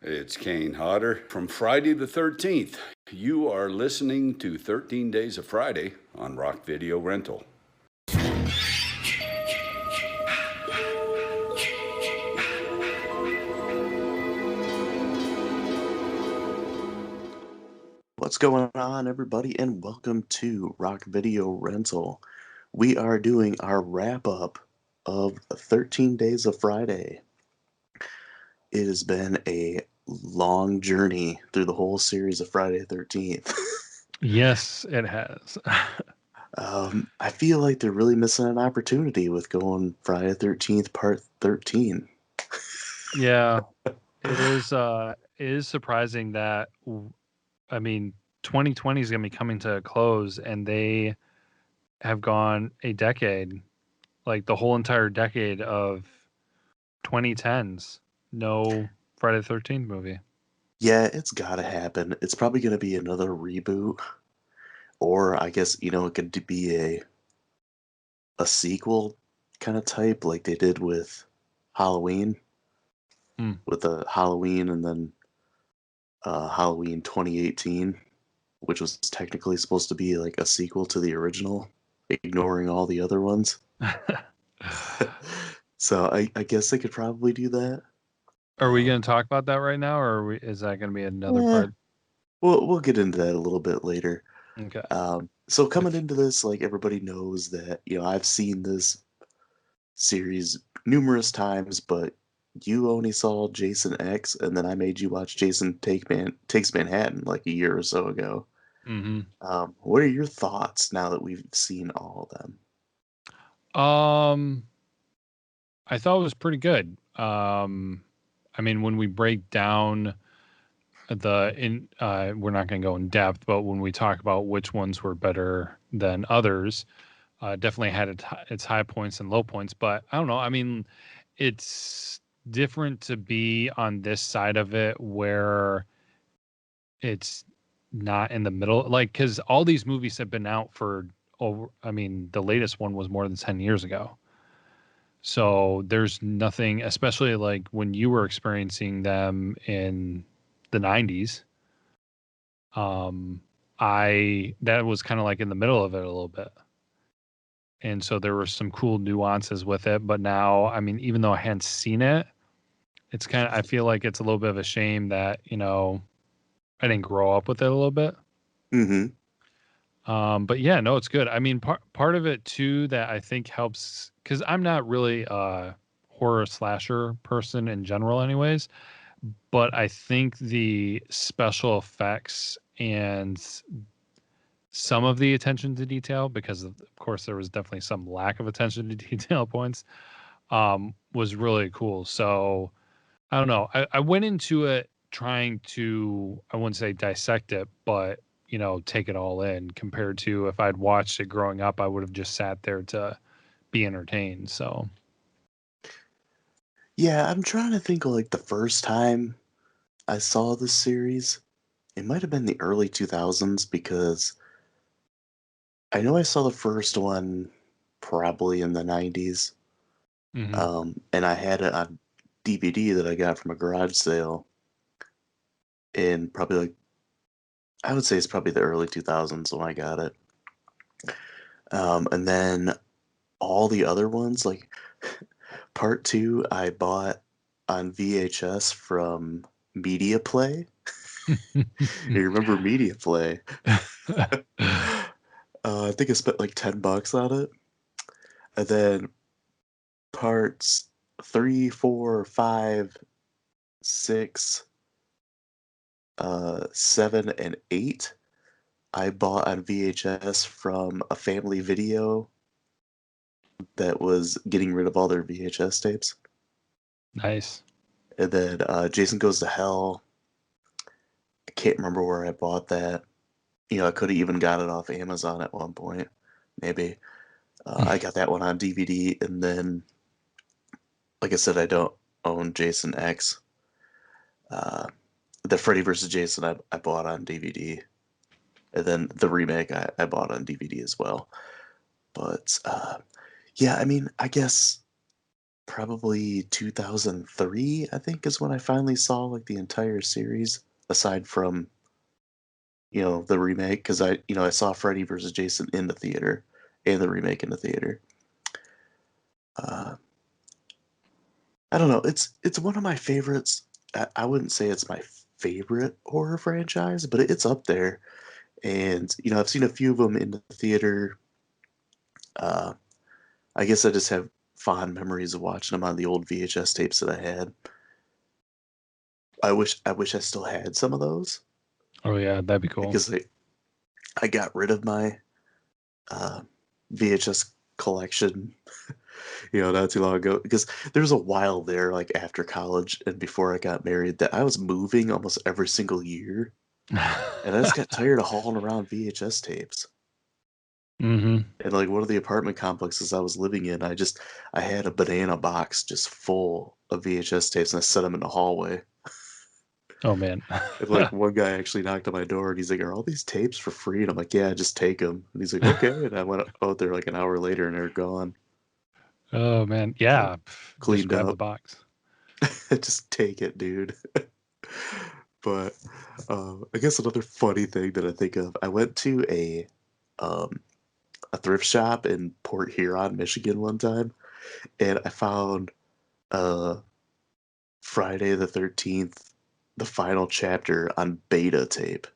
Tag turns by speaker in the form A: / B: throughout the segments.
A: It's Kane Hodder from Friday the 13th. You are listening to 13 Days of Friday on Rock Video Rental.
B: What's going on, everybody, and welcome to Rock Video Rental. We are doing our wrap-up of 13 Days of Friday. It has been a long journey through the whole series of Friday the 13th.
C: Yes, it has.
B: I feel like they're really missing an opportunity with going Friday the 13th Part 13.
C: Yeah, it is. It is surprising that I mean, 2020 is going to be coming to a close, and they have gone a decade, like the whole entire decade of 2010s. No Friday the 13th movie.
B: Yeah, it's gotta happen. It's probably going to be another reboot, or I guess, it could be a sequel kind of type like they did with Halloween,
C: Hmm.
B: with the Halloween and then Halloween 2018, which was technically supposed to be like a sequel to the original, ignoring all the other ones. So I guess they could probably do that.
C: Are we going to talk about that right now, or is that going to be another
B: Yeah,
C: part?
B: we'll get into that a little bit later.
C: Okay.
B: So coming into this, like everybody knows that I've seen this series numerous times, but you only saw Jason X, and then I made you watch Takes Manhattan like a year or so ago.
C: Mm-hmm.
B: What are your thoughts now that we've seen all of them?
C: Um, I thought it was pretty good. I mean, when we break down we're not going to go in depth, but when we talk about which ones were better than others, definitely had its high points and low points. But I don't know. I mean, it's different to be on this side of it where it's not in the middle, like, because all these movies have been out for over. I mean, the latest one was more than 10 years ago. So there's nothing, especially like when you were experiencing them in the 90s. I that was kind of like in the middle of it a little bit. And so there were some cool nuances with it, but now, I mean, even though I hadn't seen it, it's kind of I feel like it's a little bit of a shame that, I didn't grow up with it a little bit.
B: Mm-hmm.
C: But yeah, no, it's good. I mean, part of it too that I think helps because I'm not really a horror slasher person in general, anyways. But I think the special effects and some of the attention to detail, because of course there was definitely some lack of attention to detail points, was really cool. So I don't know. I went into it trying to, I wouldn't say dissect it, but take it all in compared to if I'd watched it growing up, I would have just sat there to be entertained. So
B: Yeah, I'm trying to think of like the first time I saw this series. It might have been the early 2000s because I know I saw the first one probably in the 90s.
C: mhm.
B: And I had it on DVD that I got from a garage sale in probably like I would say it's probably the early 2000s when I got it. And then all the other ones, like part two, I bought on VHS from Media Play. You remember Media Play? I think I spent like $10 on it. And then parts three, four, five, six, seven, and eight, I bought on VHS from a family video that was getting rid of all their VHS tapes.
C: Nice.
B: And then Jason Goes to Hell. I can't remember where I bought that. I could have even got it off Amazon at one point, maybe. I got that one on DVD, and then, like I said, I don't own Jason X. Uh, the Freddy vs. Jason I bought on DVD, and then the remake I bought on DVD as well. But yeah, I mean, I guess probably 2003, I think, is when I finally saw like the entire series, aside from the remake, because I saw Freddy versus Jason in the theater and the remake in the theater. Uh, I don't know. It's one of my favorites. I wouldn't say it's my favorite horror franchise, but it's up there. And I've seen a few of them in the theater. Uh, I guess I just have fond memories of watching them on the old VHS tapes that I had. I wish I still had some of those
C: Oh yeah, that'd be cool.
B: because I got rid of my uh, VHS collection, not too long ago. Because there was a while there, like after college and before I got married, that I was moving almost every single year, and I just got tired of hauling around VHS tapes.
C: Mm-hmm.
B: And like one of the apartment complexes I was living in, I had a banana box just full of VHS tapes, and I set them in the hallway.
C: Oh man.
B: And like one guy actually knocked on my door, and he's like, "Are all these tapes for free?" And I'm like, "Yeah, just take them." And he's like, "Okay." And I went out there like an hour later, and they're gone,
C: Oh man. Yeah. Just
B: cleaned
C: grab the
B: up.
C: box.
B: Just take it, dude. But I guess another funny thing that I think of, I went to um, a thrift shop in Port Huron, Michigan one time, and I found uh, Friday the 13th, the final chapter on beta tape,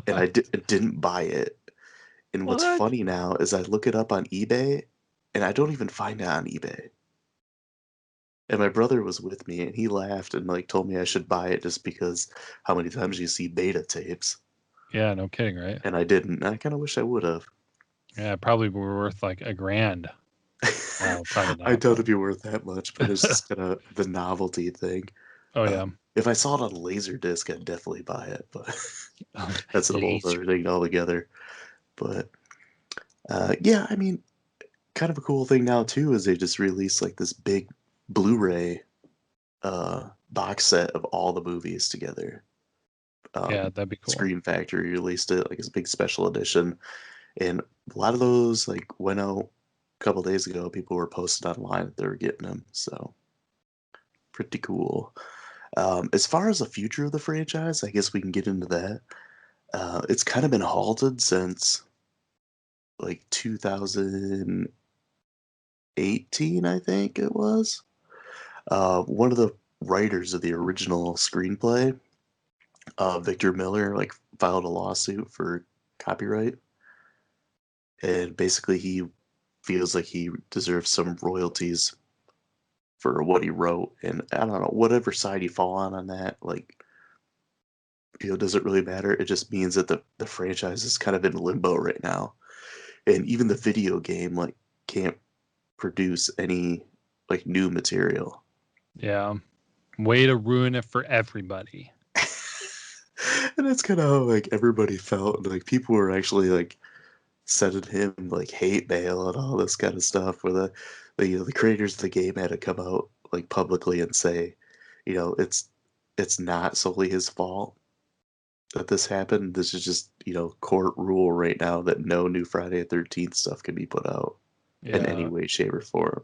B: and I
C: What?
B: didn't buy it. And what's
C: What?
B: funny now is I look it up on eBay, and I don't even find it on eBay. And my brother was with me, and he laughed and like told me I should buy it just because how many times you see beta tapes,
C: Yeah, no kidding, right?
B: and I didn't. And I kind of wish I would have.
C: Yeah, probably were worth like $1,000. Well, probably
B: I
C: not,
B: doubt
C: but
B: it'd be worth that much, but it's just kind of the novelty thing.
C: oh
B: Uh,
C: yeah.
B: if I saw it on Laserdisc, I'd definitely buy it, but
C: Oh,
B: that's a whole
C: laser.
B: other thing altogether. But yeah, I mean, kind of a cool thing now too is they just released like this big Blu-ray box set of all the movies together.
C: Yeah, that'd be cool.
B: Scream Factory released it like as a big special edition, and a lot of those like went out a couple days ago. People were posting online that they were getting them, so pretty cool. As far as the future of the franchise, I guess we can get into that. It's kind of been halted since like 2018, I think it was. One of the writers of the original screenplay, Victor Miller, like filed a lawsuit for copyright, and basically he feels like he deserves some royalties for what he wrote. And I don't know, whatever side you fall on that, like, does it really matter? It just means that the franchise is kind of in limbo right now. And even the video game, like, can't produce any, like, new material.
C: Yeah. Way to ruin it for everybody.
B: And that's kind of how, like, everybody felt. Like, people were actually, like, sending him, like, hate mail and all this kind of stuff, where the creators of the game had to come out, like, publicly and say, it's not solely his fault that this happened. This is just, court rule right now that no new Friday the 13th stuff can be put out in any
C: Yeah.
B: way, shape, or form.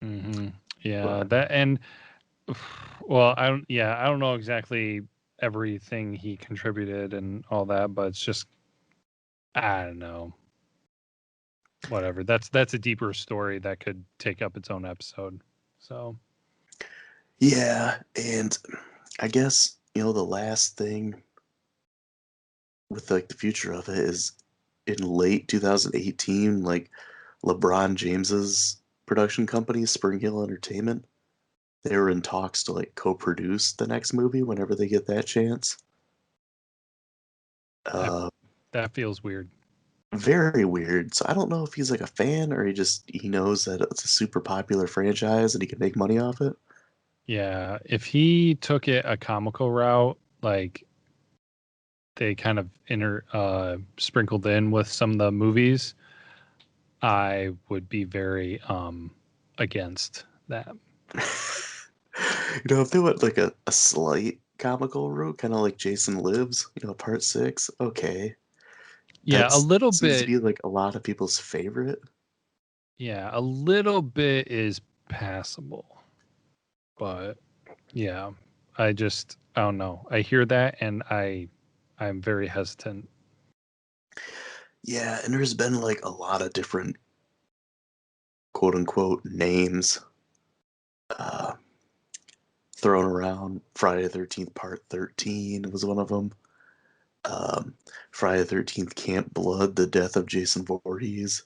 C: Mm-hmm. Yeah.
B: But
C: That and well, I don't know exactly everything he contributed and all that, but it's just I don't know. Whatever. That's a deeper story that could take up its own episode. So
B: yeah, and I guess, the last thing with like the future of it is in late 2018, like LeBron James's production company, Spring Hill Entertainment, they were in talks to like co-produce the next movie whenever they get that chance.
C: that
B: Uh,
C: that feels weird.
B: Very weird. So I don't know if he's like a fan or he knows that it's a super popular franchise and he can make money off it.
C: Yeah. If he took it a comical route, like they kind of sprinkled in with some of the movies, I would be very against that.
B: If they went like a slight comical route, kind of like Jason Lives, part six, okay.
C: Yeah, a
B: That
C: little
B: seems to
C: bit.
B: be like a lot of people's favorite.
C: Yeah, a little bit is passable. But yeah, I don't know. I hear that and I'm very hesitant.
B: Yeah, and there's been like a lot of different quote unquote names uh, thrown around. Friday the 13th Part 13 was one of them. Um, Friday the 13th Camp Blood, The Death of Jason Voorhees.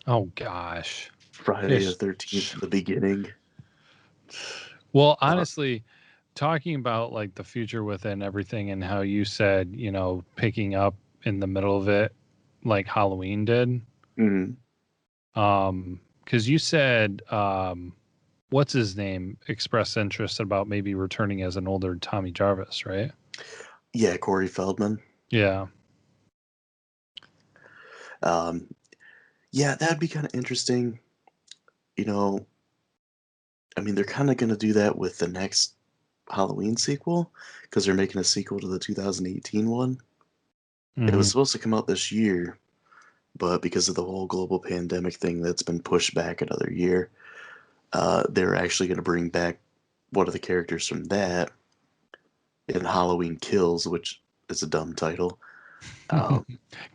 C: Oh gosh.
B: Friday the
C: It's-
B: 13th, The Beginning.
C: Well,
B: Uh,
C: honestly, talking about like the future with it and everything and how you said, picking up in the middle of it like Halloween did.
B: mm,
C: Because you said what's his name expressed interest about maybe returning as an older Tommy Jarvis, right?
B: yeah, Corey Feldman.
C: Yeah.
B: Um, yeah, that'd be kind of interesting. You know, I mean, they're kind of going to do that with the next Halloween sequel because they're making a sequel to the 2018 one. It was
C: Mhm.
B: supposed to come out this year, but because of the whole global pandemic thing, that's been pushed back another year. They're actually going to bring back one of the characters from that in Halloween Kills, which is a dumb title. Um,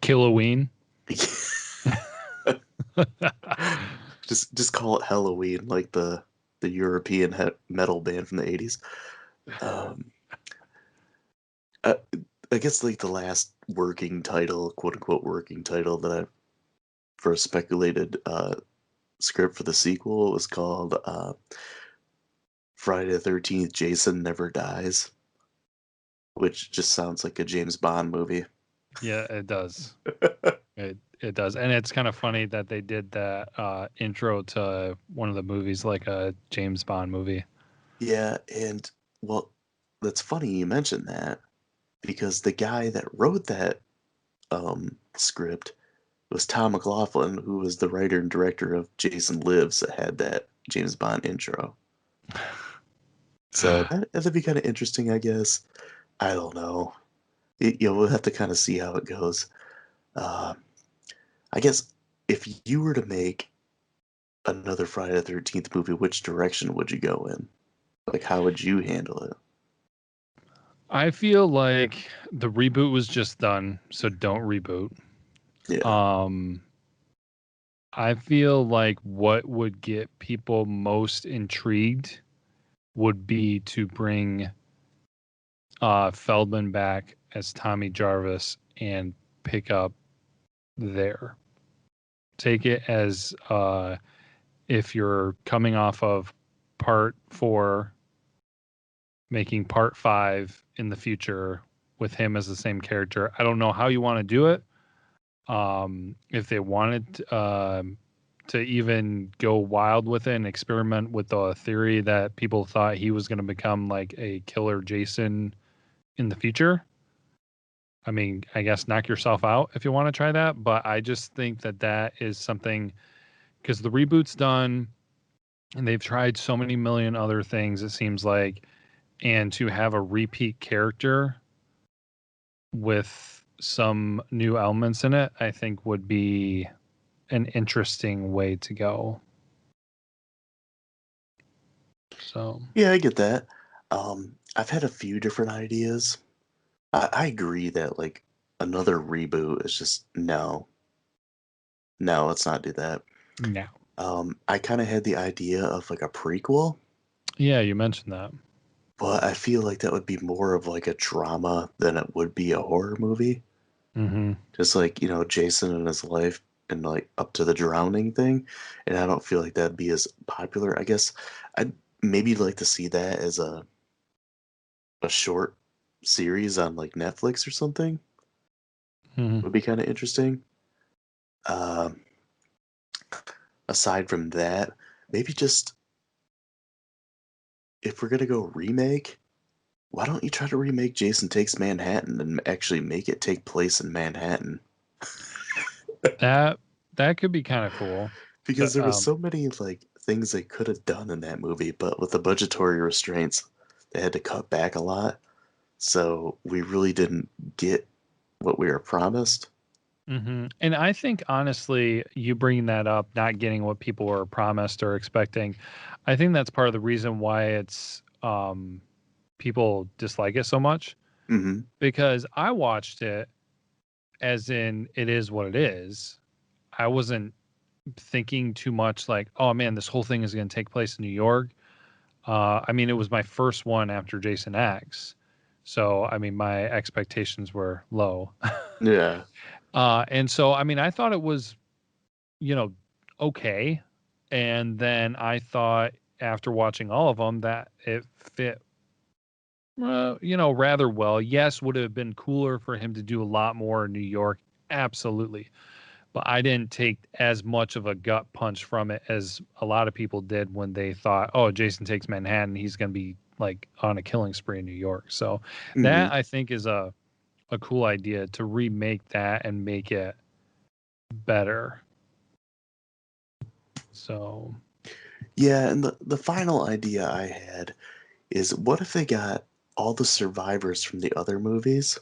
C: Killoween.
B: just call it Halloween, like the European metal band from the 80s. Um, I, I guess like the last working title, quote unquote working title that I for a speculated script for the sequel was called Friday the 13th Jason Never Dies, which just sounds like a James Bond movie.
C: Yeah, it does. It does. And it's kind of funny that they did that intro to one of the movies like a James Bond movie.
B: Yeah, and well, that's funny you mentioned that because the guy that wrote that script was Tom McLaughlin, who was the writer and director of Jason Lives that had that James Bond intro. So that'd be kind of interesting, I guess. I don't know. We'll have to kind of see how it goes. Uh, I guess if you were to make another Friday the 13th movie, which direction would you go in? Like, how would you handle it?
C: I feel like the reboot was just done, so don't reboot.
B: Yeah.
C: Um I feel like what would get people most intrigued would be to bring Feldman back as Tommy Jarvis and pick up there. Take it as if you're coming off of part 4, making part 5 in the future with him as the same character. I don't know how you want to do it. If they wanted to even go wild with it and experiment with the theory that people thought he was going to become like a killer Jason in the future. I mean, I guess knock yourself out if you want to try that, but I just think that that is something because the reboot's done and they've tried so many million other things, it seems like, and to have a repeat character with some new elements in it, I think would be an interesting way to go. So,
B: Yeah, I get that. I've had a few different ideas. I agree that like another reboot is just no, no, let's not do that.
C: no.
B: I kind of had the idea of like a prequel,
C: Yeah, you mentioned that.
B: but I feel like that would be more of like a drama than it would be a horror movie.
C: Mm-hmm.
B: Just like, Jason and his life and like up to the drowning thing. And I don't feel like that'd be as popular. I guess I'd maybe like to see that as a short series on like Netflix or something.
C: Mm-hmm.
B: Would be kind of interesting. Um, Aside from that, maybe just if we're gonna go remake, why don't you try to remake Jason Takes Manhattan and actually make it take place in Manhattan?
C: That that could be kind of cool.
B: Because
C: To
B: there was so many like things they could have done in that movie, but with the budgetary restraints, they had to cut back a lot. So we really didn't get what we were promised.
C: And I think honestly, you bringing that up, not getting what people were promised or expecting, I think that's part of the reason why it's people dislike it so much,
B: Hmm.
C: because I watched it as in it is what it is. I wasn't thinking too much like, oh man, this whole thing is going to take place in New York. I mean, it was my first one after Jason X. So, I mean, my expectations were low.
B: Yeah.
C: And so, I mean, I thought it was, you know, okay. And then I thought after watching all of them that it fit, rather well. Yes, would it have been cooler for him to do a lot more in New York? Absolutely. But I didn't take as much of a gut punch from it as a lot of people did when they thought, oh, Jason Takes Manhattan, he's going to be like on a killing spree in New York. So
B: Hmm.
C: that I think is a cool idea to remake that and make it better. So,
B: Yeah, and the final idea I had is what if they got all the survivors from the other movies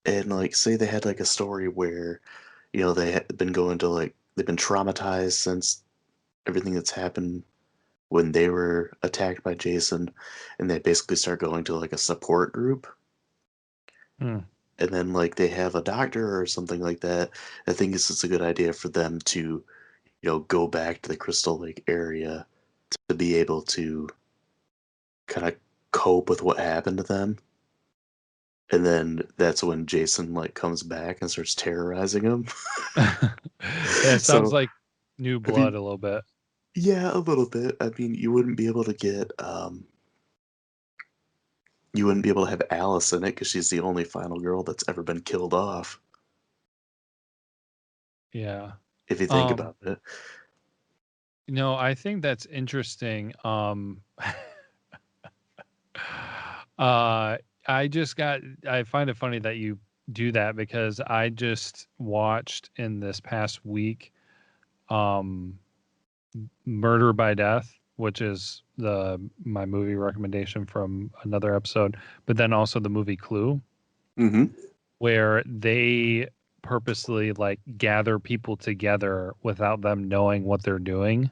B: and like say they had like a story where they had been going to like they've been traumatized since everything that's happened when they were attacked by Jason, and they basically start going to like a support group,
C: hmm,
B: and then like they have a doctor or something like that. I think it's a good idea for them to go back to the Crystal Lake area to be able to kind of cope with what happened to them. And then that's when Jason like comes back and starts terrorizing them.
C: it sounds
B: So
C: like New
B: I
C: Blood
B: mean,
C: a little bit.
B: yeah, a little bit. I mean, you wouldn't be able to have Alice in it because she's the only final girl that's ever been killed off.
C: Yeah.
B: If you think
C: Um,
B: about it.
C: I think that's interesting. Uh, I find it funny that you do that because I just watched in this past week, um, Murder by Death, which is my movie recommendation from another episode, but then also the movie Clue,
B: Hmm.
C: where they purposely like gather people together without them knowing what they're doing,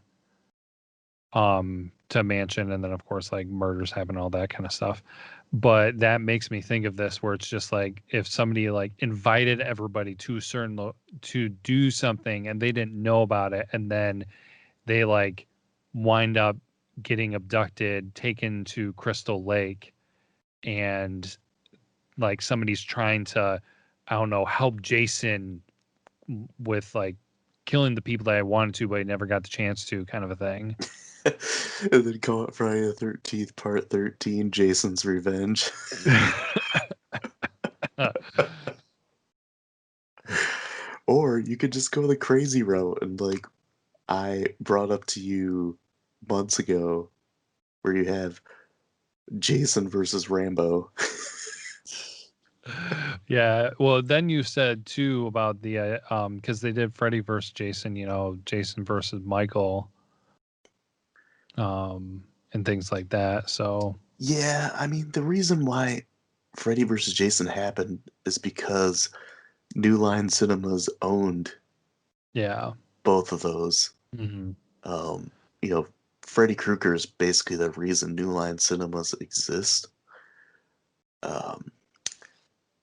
C: to mansion, and then of course like murders happen, all that kind of stuff. But that makes me think of this where it's just like if somebody like invited everybody to to do something and they didn't know about it, and then they like wind up getting abducted, taken to Crystal Lake, and like somebody's trying to, I don't know, help Jason with like killing the people that I wanted to, but I never got the chance to, kind of a thing.
B: And then call it Friday the 13th, Part 13, Jason's Revenge. Or you could just go the crazy route and like I brought up to you months ago, where you have Jason versus Rambo.
C: Yeah, well, then you said too about the because they did Freddy versus Jason, Jason versus Michael, and things like that. So
B: Yeah, I mean, the reason why Freddy versus Jason happened is because New Line Cinemas owned
C: yeah.
B: both of those.
C: Hmm.
B: Um, you know, Freddy Krueger is basically the reason New Line Cinemas exist. Um,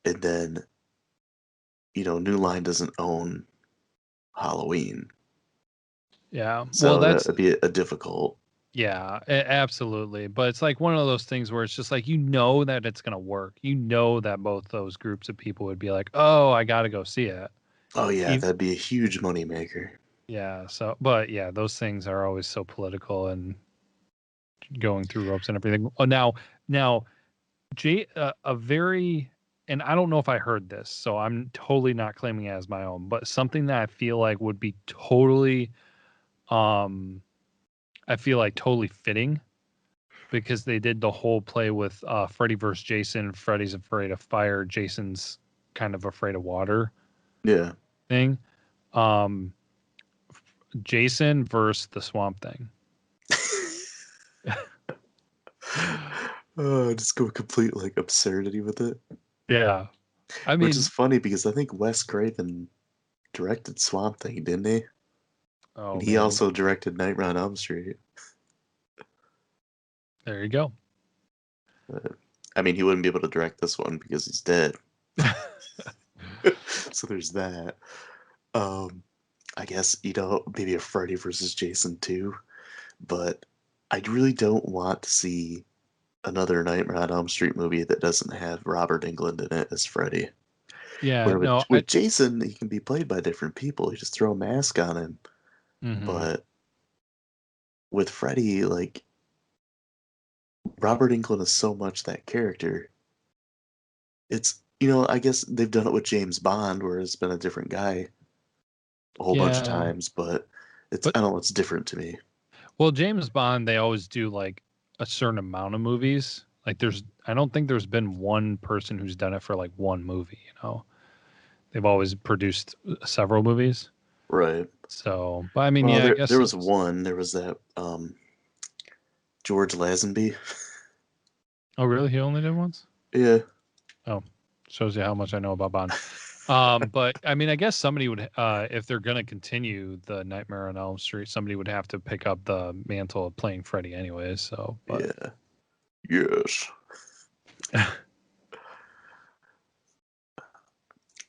B: and then, New Line doesn't own Halloween.
C: Yeah, well,
B: So that
C: that's
B: would be a difficult.
C: yeah, absolutely. But it's like one of those things where it's just like that it's gonna work. That both those groups of people would be like, "Oh, I got to go see it."
B: Oh, yeah,
C: Ev-
B: that'd be a huge moneymaker.
C: Yeah. So, but yeah, those things are always so political and going through ropes and everything. Oh, now, a very, and I don't know if I heard this, so I'm totally not claiming it as my own, but something that I feel like would be totally, um, I feel like totally fitting because they did the whole play with Freddy versus Jason. Freddy's afraid of fire. Jason's kind of afraid of water
B: Yeah.
C: thing. Um, Jason versus the Swamp Thing.
B: Oh, just go complete like absurdity with it.
C: Yeah. I
B: Which
C: mean,
B: is funny because I think Wes Craven directed Swamp Thing, didn't he?
C: oh
B: And he
C: man,
B: also directed Nightmare on Elm Street.
C: there you go.
B: I mean, he wouldn't be able to direct this one because he's dead. So there's that. Um, I guess, maybe a Freddy versus Jason 2, but I really don't want to see another Nightmare on Elm Street movie that doesn't have Robert Englund in it as Freddy.
C: Yeah,
B: Where
C: no,
B: with Jason, he can be played by different people. You just throw a mask on him.
C: mhm.
B: But with Freddy, like, Robert Englund is so much that character. It's, I guess they've done it with James Bond, where it's been a different guy a whole bunch of
C: Yeah,
B: times, but
C: but
B: I don't know, it's different to me.
C: well, James Bond, they always do like a certain amount of movies. Like I don't think there's been one person who's done it for like one movie, you know. They've always produced several movies.
B: Right.
C: So, but I mean,
B: Well,
C: yeah, I
B: there
C: guess
B: was one. There was that George Lazenby.
C: oh, really? He only did once?
B: Yeah.
C: Oh, shows you how much I know about Bond. But I mean, I guess somebody would, if they're going to continue the Nightmare on Elm Street, somebody would have to pick up the mantle of playing Freddy anyways. So, but
B: Yeah. Yes.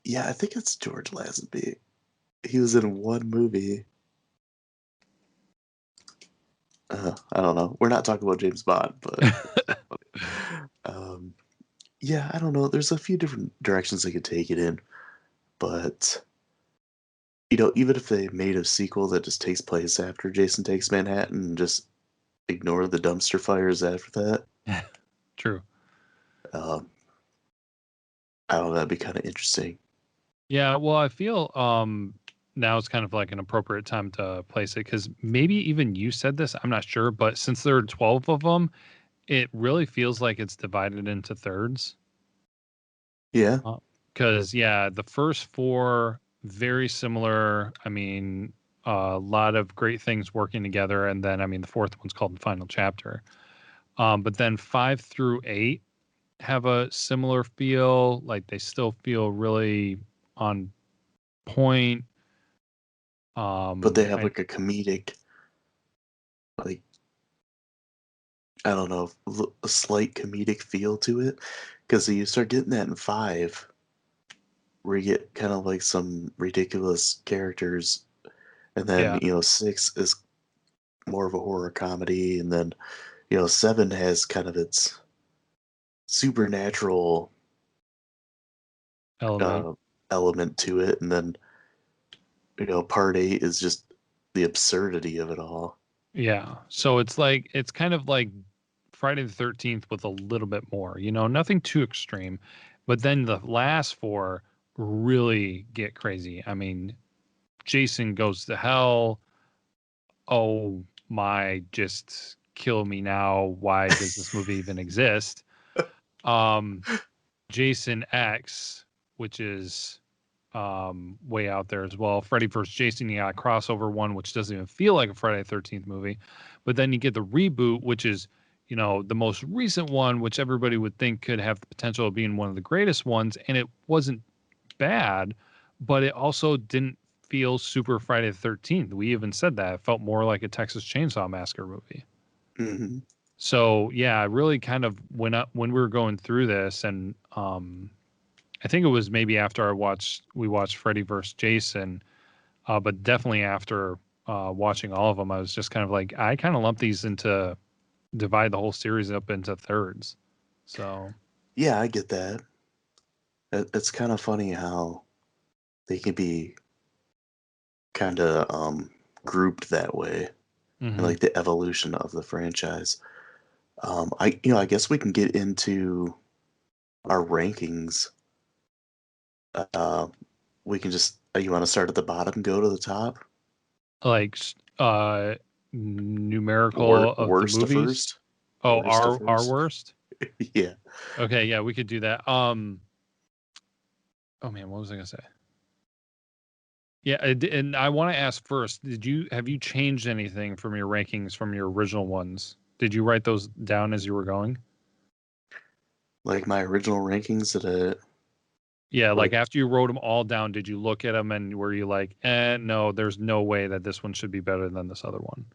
B: Yeah, I think it's George Lazenby. He was in one movie. I don't know. We're not talking about James Bond, but um, yeah, I don't know. There's a few different directions they could take it in, but even if they made a sequel that just takes place after Jason Takes Manhattan and just ignore the dumpster fires after that,
C: true.
B: um, I don't know. That'd be kind of interesting.
C: Yeah, well, I feel now it's kind of like an appropriate time to place it because maybe even you said this, I'm not sure, but since there are 12 of them, it really feels like it's divided into thirds.
B: Yeah.
C: Because yeah, the first four very similar. I mean, a lot of great things working together, and then I mean the fourth one's called the final chapter. But then 5 through 8 have a similar feel. Like they still feel really on point.
B: But they have
C: I
B: like a comedic, like, I don't know, a slight comedic feel to it. Because you start getting that in 5, where you get kind of like some ridiculous characters. And then,
C: yeah,
B: 6 is more of a horror comedy. And then, 7 has kind of its supernatural
C: element.
B: uh, element to it. And then, part 8 is just the absurdity of it all.
C: Yeah. So it's kind of like Friday the 13th with a little bit more, nothing too extreme. But then the last four really get crazy. I mean, Jason Goes to Hell. Oh my, just kill me now. Why does this movie even exist? Um, Jason X, which is way out there as well. Freddy vs. Jason, you got a crossover one, which doesn't even feel like a Friday the 13th movie. But then you get the reboot, which is, the most recent one, which everybody would think could have the potential of being one of the greatest ones. And it wasn't bad, but it also didn't feel super Friday the 13th. We even said that. It felt more like a Texas Chainsaw Massacre movie.
B: Hmm.
C: So yeah, I really kind of when we were going through this, and I think it was maybe after we watched Freddy vs. Jason, but definitely after watching all of them, I was just kind of like, I kind of lump these into divide the whole series up into thirds. So
B: Yeah, I get that. It's kind of funny how they can be kind of grouped that way, and
C: mhm.
B: like the evolution of the franchise. I guess we can get into our rankings. Uh, we can just. You want to start at the bottom, and go to the top?
C: Like numerical of the
B: Worst to
C: movies.
B: first.
C: Oh,
B: Worst to
C: our
B: first.
C: worst.
B: Yeah.
C: Okay, yeah, we could do that. Oh man, what was I gonna say? Yeah, and I want to ask first, have you changed anything from your rankings from your original ones? Did you write those down as you were going?
B: Like my original rankings that
C: Yeah, like after you wrote them all down, did you look at them and were you like, no, there's no way that this one should be better than this other one?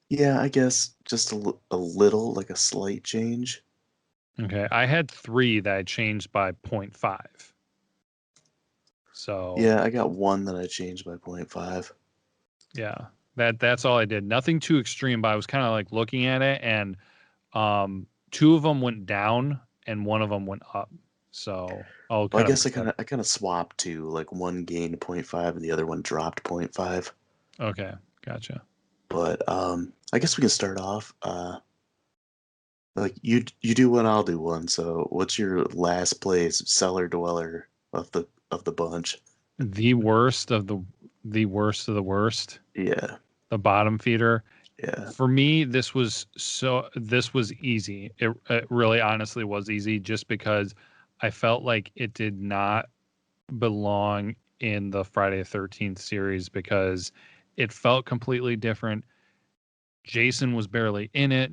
B: Yeah, I guess just a little, like a slight change.
C: Okay, I had 3 that I changed by 0.5. So
B: yeah, I got one that I changed by 0.5.
C: Yeah, that's all I did. Nothing too extreme, but I was kind of like looking at it, and 2 of them went down and 1 of them went up. So I'll
B: Well, I
C: kind of
B: guess
C: respect.
B: I kind of swapped to like one gained 0.5 and the other one dropped 0.5.
C: Okay, gotcha.
B: But I guess we can start off. Like you do one, I'll do one. So what's your last place cellar dweller of the bunch?
C: The worst of the worst of the worst,
B: Yeah,
C: the bottom feeder.
B: yeah.
C: For me, this was easy. It really honestly was easy just because I felt like it did not belong in the Friday the 13th series because it felt completely different. Jason was barely in it,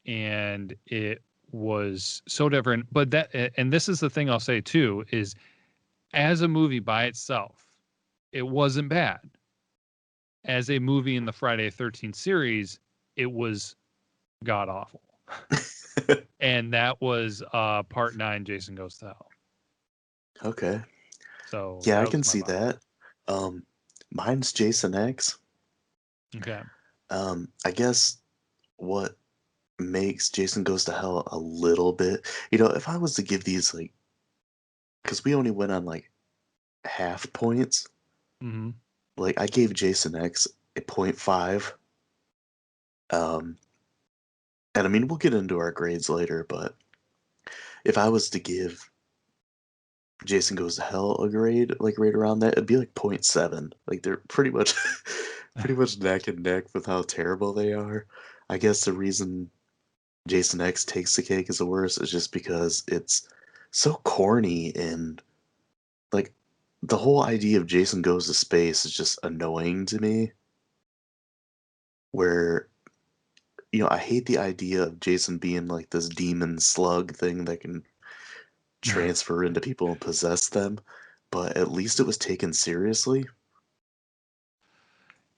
C: and it was so different. But and this is the thing I'll say too, is as a movie by itself, it wasn't bad. As a movie in the Friday the 13th series, it was god awful. And that was part 9, Jason Goes to Hell.
B: Okay.
C: So
B: Yeah,
C: that
B: I
C: was
B: can
C: my
B: see
C: bottom.
B: that. Mine's Jason X.
C: Okay.
B: I guess what makes Jason Goes to Hell a little bit, you know, if I was to give these like, because we only went on like half points,
C: Mm-hmm.
B: like I gave Jason X a 0.5. Um, and I mean, we'll get into our grades later, but if I was to give Jason Goes to Hell a grade, like right around that, it'd be like 0.7. Like they're pretty much, pretty much neck and neck with how terrible they are. I guess the reason Jason X takes the cake as the worst is just because it's so corny and like the whole idea of Jason goes to space is just annoying to me. Where, you know, I hate the idea of Jason being like this demon slug thing that can transfer into people and possess them, but at least it was taken seriously.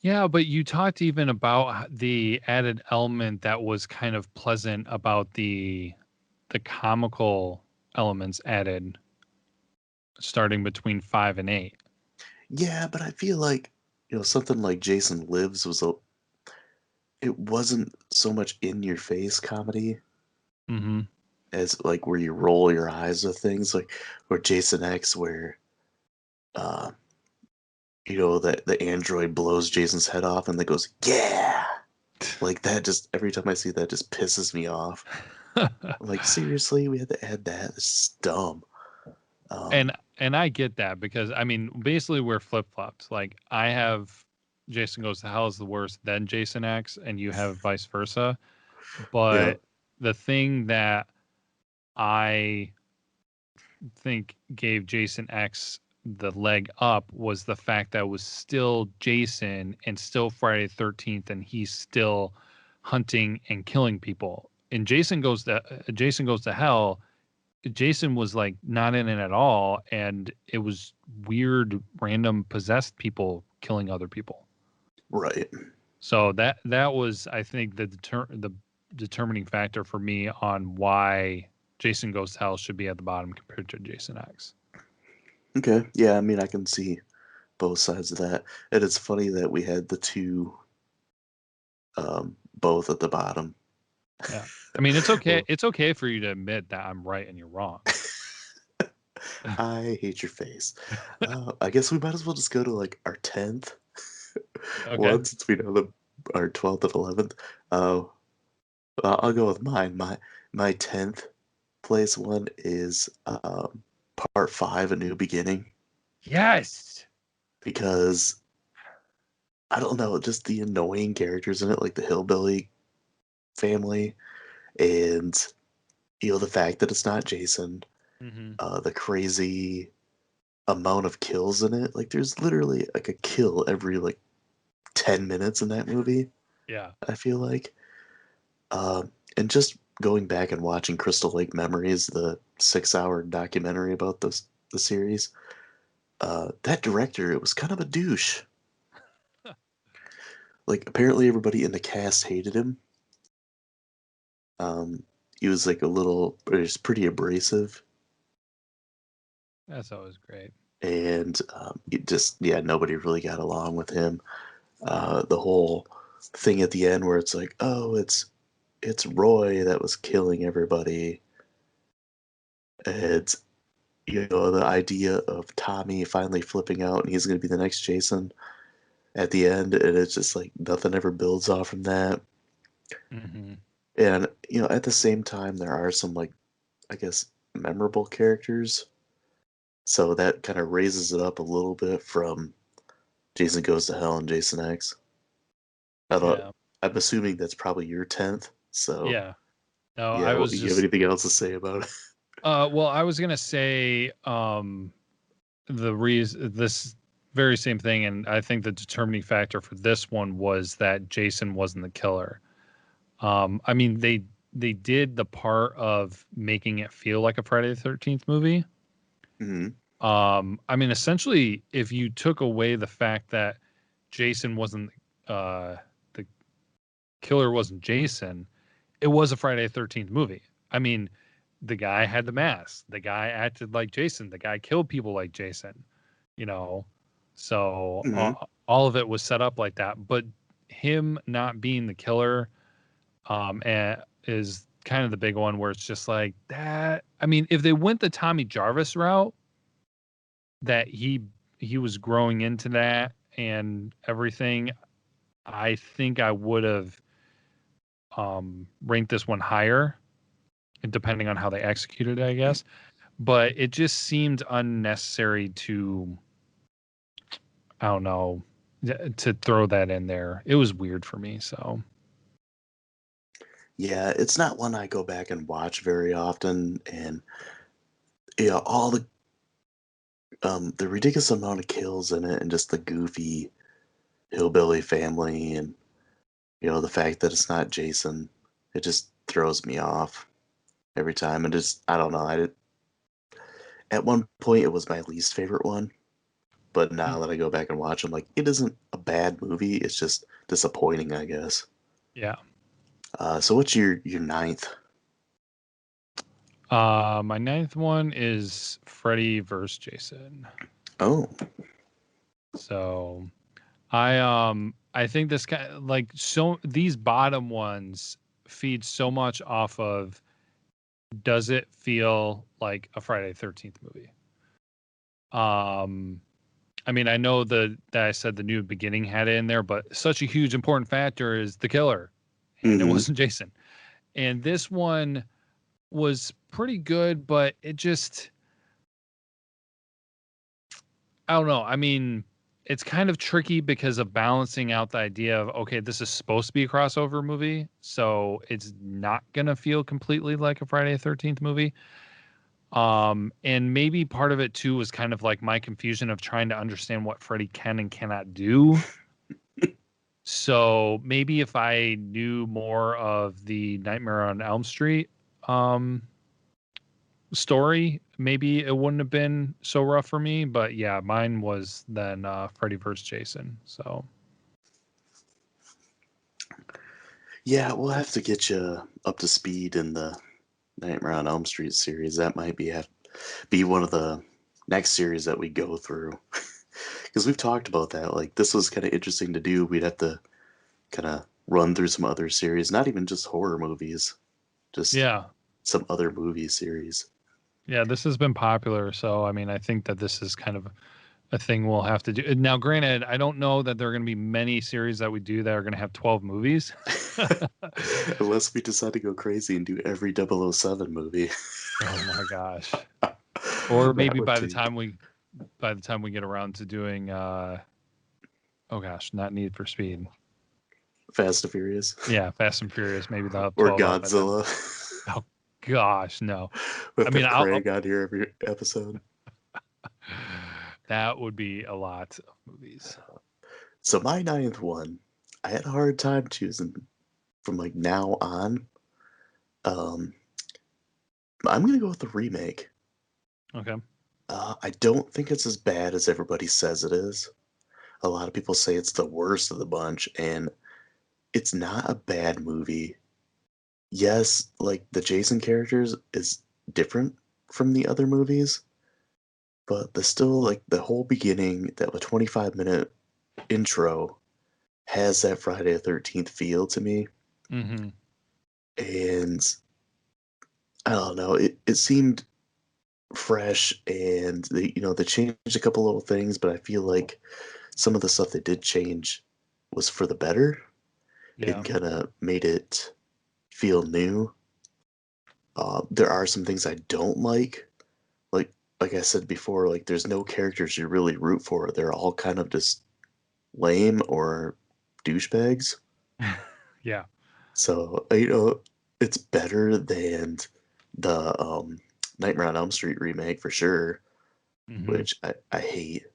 C: Yeah, but you talked even about the added element that was kind of pleasant about the comical elements added starting between 5 and 8.
B: Yeah, but I feel like, you know, something like Jason Lives was a it wasn't so much in your face comedy
C: Mm-hmm.
B: as like where you roll your eyes with things like or Jason X where uh you know that the android blows Jason's head off and then goes yeah, like that just every time I see that just pisses me off. Like seriously, we had to add that. This is dumb.
C: and
B: um
C: and I get that because I mean basically we're flip flopped. Like I have Jason Goes to Hell is the worst, then Jason X, and you have vice versa.
B: yeah,
C: But the thing that I think gave Jason X the leg up was the fact that it was still Jason and still Friday the 13th, and he's still hunting and killing people. And Jason Goes to Hell. Jason was like not in it at all, and it was weird, random possessed people killing other people.
B: right.
C: So that was, I think, the determining factor for me on why Jason Goes to Hell should be at the bottom compared to Jason X.
B: Okay, yeah, I mean I can see both sides of that, and it's funny that we had the two both at the bottom.
C: Yeah, I mean it's okay.
B: Well,
C: It's okay for you to admit that I'm right and you're wrong.
B: I hate your face. I guess we might as well just go to like our 10th
C: Okay.
B: one since we know the our 12th and 11th. Uh, I'll go with mine. My 10th place one is part 5, A New Beginning,
C: Yes.
B: because I don't know, just the annoying characters in it, like the hillbilly family, and you know the fact that it's not Jason,
C: Hmm.
B: the crazy amount of kills in it. Like there's literally like a kill every like 10 minutes in that movie.
C: Yeah.
B: I feel like, and just going back and watching Crystal Lake Memories, the 6-hour documentary about the series, that director, it was kind of a douche. Like, apparently everybody in the cast hated him. He was like he was pretty abrasive,
C: That's always great.
B: and yeah, nobody really got along with him. The whole thing at the end where it's like, oh, it's Roy that was killing everybody. It's, the idea of Tommy finally flipping out and he's going to be the next Jason at the end, and it's just like nothing ever builds off from that.
C: Hmm.
B: And at the same time, there are some, like, I guess, memorable characters, so that kind of raises it up a little bit from Jason Goes to Hell and Jason X. I don't,
C: Yeah.
B: I'm assuming that's probably your 10th. So
C: Yeah. No,
B: yeah,
C: I was
B: you have
C: just
B: anything else to say about it?
C: well, I was gonna say the reason this very same thing, and I think the determining factor for this one was that Jason wasn't the killer. I mean, they did the part of making it feel like a Friday the 13th movie.
B: Hmm.
C: I mean, essentially, if you took away the fact that Jason wasn't the killer wasn't Jason, it was a Friday the 13th movie. I mean, the guy had the mask, the guy acted like Jason, the guy killed people like Jason, you know. So
B: Hmm.
C: all of it was set up like that, but him not being the killer is kind of the big one where it's just like that. I mean, if they went the Tommy Jarvis route, that he was growing into that and everything, I think I would have ranked this one higher, depending on how they executed it, I guess. But it just seemed unnecessary to, I don't know, to throw that in there. It was weird for me. So
B: Yeah, it's not one I go back and watch very often, and all the ridiculous amount of kills in it, and just the goofy hillbilly family, and the fact that it's not Jason, it just throws me off every time. And just, I don't know, at one point it was my least favorite one, but now that I go back and watch, I'm like, it isn't a bad movie. It's just disappointing, I guess.
C: yeah.
B: So what's your ninth?
C: My ninth one is Freddy versus Jason.
B: Oh.
C: So I think this kind like so these bottom ones feed so much off of, does it feel like a Friday the 13th movie? I mean, I know that I said the New Beginning had it in there, but such a huge important factor is the killer, and it
B: Hmm.
C: wasn't Jason. And this one was pretty good, but it just, I don't know. I mean, it's kind of tricky because of balancing out the idea of, okay, this is supposed to be a crossover movie, so it's not gonna feel completely like a Friday the 13th movie. And maybe part of it too was kind of like my confusion of trying to understand what Freddy can and cannot do. So maybe if I knew more of the Nightmare on Elm Street um story, maybe it wouldn't have been so rough for me. But yeah, mine was then Freddy vs. Jason. So
B: Yeah, we'll have to get you up to speed in the Nightmare on Elm Street series. That might be one of the next series that we go through. Because we've talked about that. Like, this was kind of interesting to do. We'd have to kind of run through some other series, not even just horror movies, just
C: yeah.
B: some other movie series.
C: Yeah, this has been popular. So I mean, I think that this is kind of a thing we'll have to do. Now, granted, I don't know that there are going to be many series that we do that are going to have 12 movies.
B: Unless we decide to go crazy and do every 007 movie.
C: Oh my gosh. Or
B: That
C: maybe
B: would
C: by the
B: take
C: time we get around to doing oh gosh, not Need for Speed.
B: Fast and Furious.
C: Yeah, Fast and Furious, maybe they'll have
B: Or
C: 12 out by then.
B: Godzilla.
C: Oh gosh, no.
B: We
C: I
B: have to
C: mean,
B: have Craig on here every episode.
C: that would be a lot of movies.
B: So my ninth one, I had a hard time choosing from like now on. Um, I'm gonna go with the remake.
C: Okay.
B: I don't think it's as bad as everybody says it is. A lot of people say it's the worst of the bunch, and it's not a bad movie. Yes, like the Jason characters is different from the other movies, but the still like the whole beginning, that the 25-minute intro has that Friday the 13th feel to me.
C: Mm-hmm.
B: And I don't know, it seemed fresh, and they changed a couple little things, but I feel like some of the stuff they did change was for the better
C: Yeah.
B: and kind of made it feel new. There are some things I don't like like I said before, like there's no characters you really root for. They're all kind of just lame or douchebags.
C: Yeah.
B: So it's better than the Nightmare on Elm Street remake for sure,
C: Mm-hmm.
B: which I hate.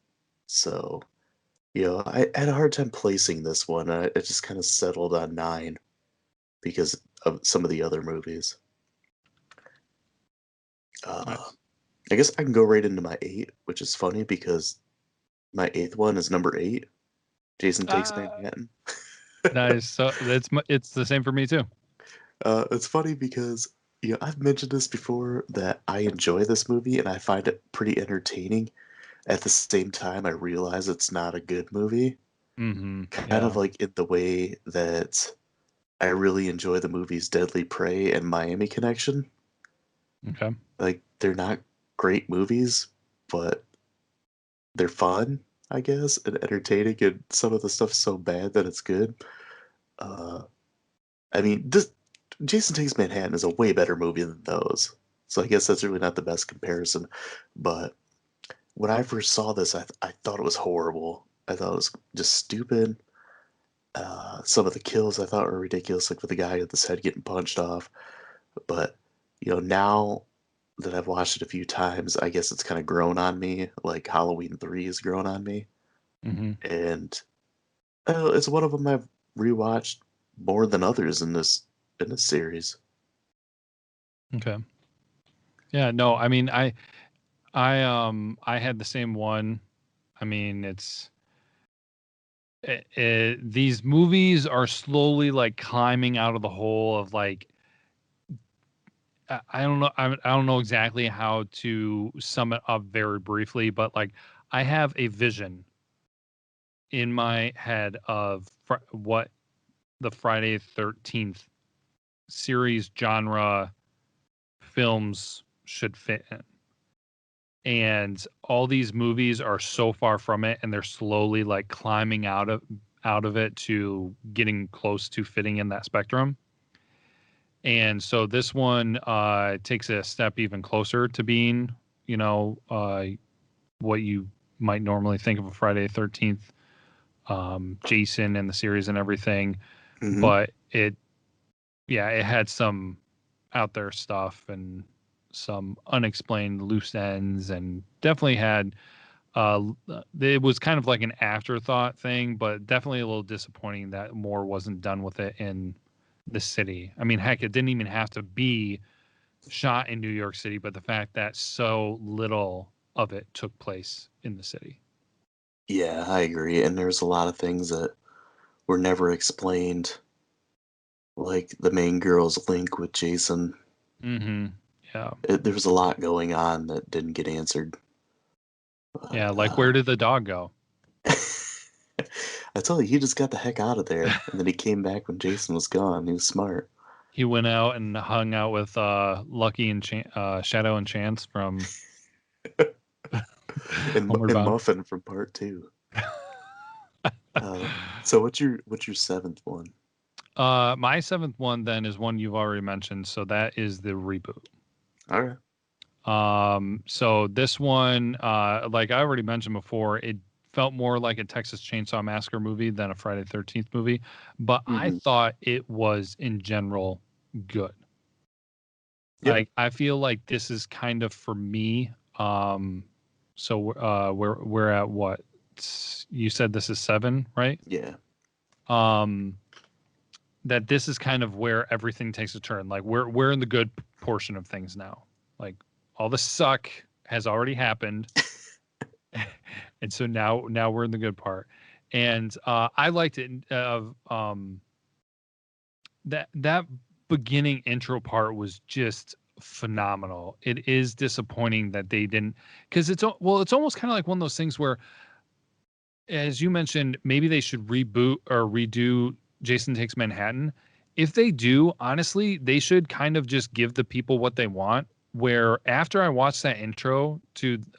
B: So I had a hard time placing this one. I just kind of settled on 9 because of some of the other movies. Uh,
C: Nice.
B: I guess I can go right into my 8, which is funny because my 8th one is number 8. Jason Takes
C: Ah,
B: Manhattan.
C: nice. So it's the same for me too.
B: It's funny because I've mentioned this before that I enjoy this movie and I find it pretty entertaining. At the same time, I realize it's not a good movie.
C: Mm-hmm.
B: Kind of
C: Yeah.
B: like in the way that I really enjoy the movies Deadly Prey and Miami Connection.
C: Okay.
B: Like they're not great movies, but they're fun, I guess, and entertaining. And some of the stuff's so bad that it's good. Uh, I mean, this Jason Takes Manhattan is a way better movie than those. So I guess that's really not the best comparison. But when I first saw this, I thought it was horrible. I thought it was just stupid. Some of the kills I thought were ridiculous, like with the guy with his head getting punched off. But now that I've watched it a few times, I guess it's kind of grown on me, like Halloween 3 has grown on me.
C: Mm-hmm.
B: And it's one of them I've rewatched more than others in this series.
C: Okay. Yeah. No. I mean, I had the same one. I mean, these movies are slowly like climbing out of the hole of like I don't know I don't know exactly how to sum it up very briefly, but like I have a vision in my head of what the Friday 13th series genre films should fit in. And all these movies are so far from it, and they're slowly like climbing out of it to getting close to fitting in that spectrum. And so this one takes a step even closer to being, what you might normally think of a Friday the 13th, Jason and the series and everything.
B: Hmm.
C: But it had some out there stuff and some unexplained loose ends, and definitely had it was kind of like an afterthought thing, but definitely a little disappointing that more wasn't done with it in the city. I mean, heck, it didn't even have to be shot in New York City, but the fact that so little of it took place in the city.
B: Yeah, I agree. And there's a lot of things that were never explained, like the main girl's link with Jason.
C: Mm-hmm. Yeah.
B: There was a lot going on that didn't get answered. But
C: Yeah. Like, where did the dog go?
B: I told you, he just got the heck out of there, and then he came back when Jason was gone. He was smart.
C: He went out and hung out with Lucky and Shadow and Chance from Homeward
B: And
C: Bound.
B: Muffin from part 2. Uh, so what's your 7th one?
C: My seventh one then is one you've already mentioned, so that is the reboot.
B: All right.
C: So this one, like I already mentioned before, it felt more like a Texas Chainsaw Massacre movie than a Friday the 13th movie, but I
B: Mm-hmm.
C: thought it was in general good.
B: Yep.
C: Like I feel like this is kind of for me. So we're at what? You said this is 7, right?
B: Yeah.
C: Um, that this is kind of where everything takes a turn. Like we're in the good portion of things now. Like all the suck has already happened. And so now we're in the good part. And I liked it that beginning intro part was just phenomenal. It is disappointing that they didn't, because it's almost kind of like one of those things where, as you mentioned, maybe they should reboot or redo Jason Takes Manhattan. If they do, honestly, they should kind of just give the people what they want. Where after I watched that intro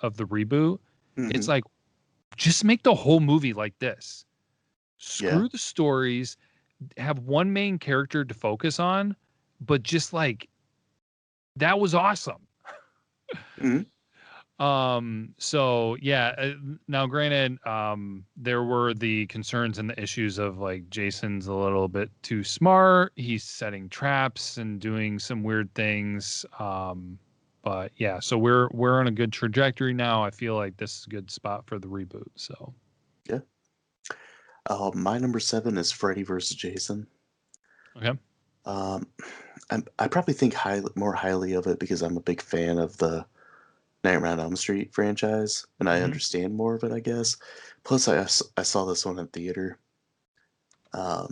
C: of the reboot, it's like, just make the whole movie like this. Screw the stories, have one main character to focus on, but just like, that was awesome. So yeah, now granted, there were the concerns and the issues of like Jason's a little bit too smart. He's setting traps and doing some weird things. But yeah, so we're on a good trajectory now. I feel like this is a good spot for the reboot. So
B: yeah. My number 7 is Freddy vs. Jason.
C: okay.
B: I probably think more highly of it because I'm a big fan of the Nightmare on Elm Street franchise, and I understand more of it, I guess. Plus, I saw this one in theater. I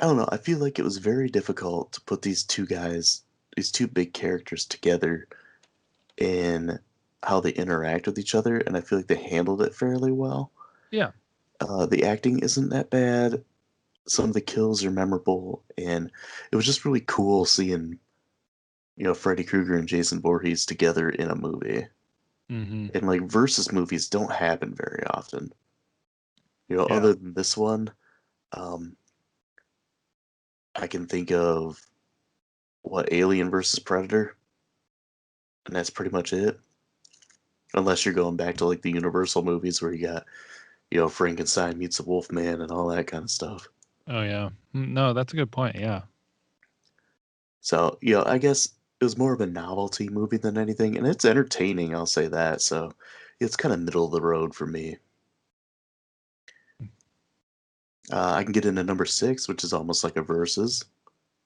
B: don't know. I feel like it was very difficult to put these two big characters together in how they interact with each other, and I feel like they handled it fairly well.
C: Yeah.
B: The acting isn't that bad. Some of the kills are memorable, and it was just really cool seeing, Freddy Krueger and Jason Voorhees together in a movie. And like versus movies don't happen very often. Other than this one, I can think of Alien versus Predator, and that's pretty much it. Unless you're going back to like the Universal movies where you got, Frankenstein meets the Wolfman and all that kind of stuff.
C: Oh yeah. No, that's a good point. Yeah.
B: So, I guess it was more of a novelty movie than anything, and it's entertaining, I'll say that. So, it's kind of middle of the road for me. I can get into number 6, which is almost like a versus,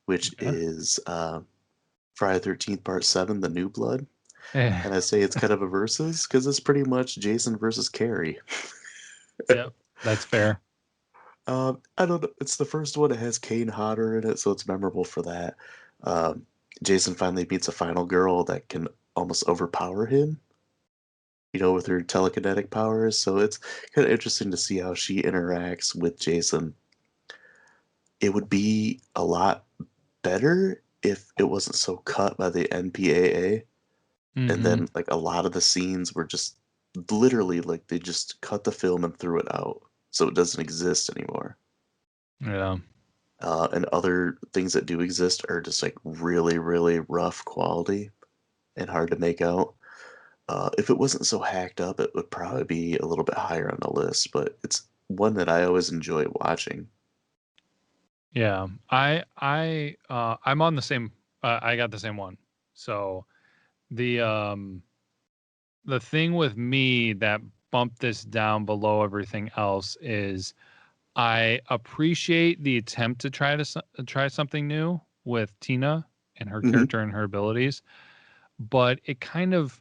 B: which is Friday the 13th Part 7, The New Blood. And I say it's kind of a versus because it's pretty much Jason versus Carrie.
C: Yeah, that's fair.
B: I don't know. It's the first one. It has Kane Hodder in it, so it's memorable for that. Jason finally meets a final girl that can almost overpower him, with her telekinetic powers. So it's kind of interesting to see how she interacts with Jason. It would be a lot better if it wasn't so cut by the MPAA. And then, like, a lot of the scenes were just literally like they just cut the film and threw it out. So it doesn't exist anymore.
C: Yeah.
B: And other things that do exist are just like really, really rough quality and hard to make out. If it wasn't so hacked up, it would probably be a little bit higher on the list, but it's one that I always enjoy watching.
C: Yeah. I'm on the same, I got the same one. So the thing with me that bumped this down below everything else is I appreciate the attempt to try something new with Tina and her character and her abilities, but it kind of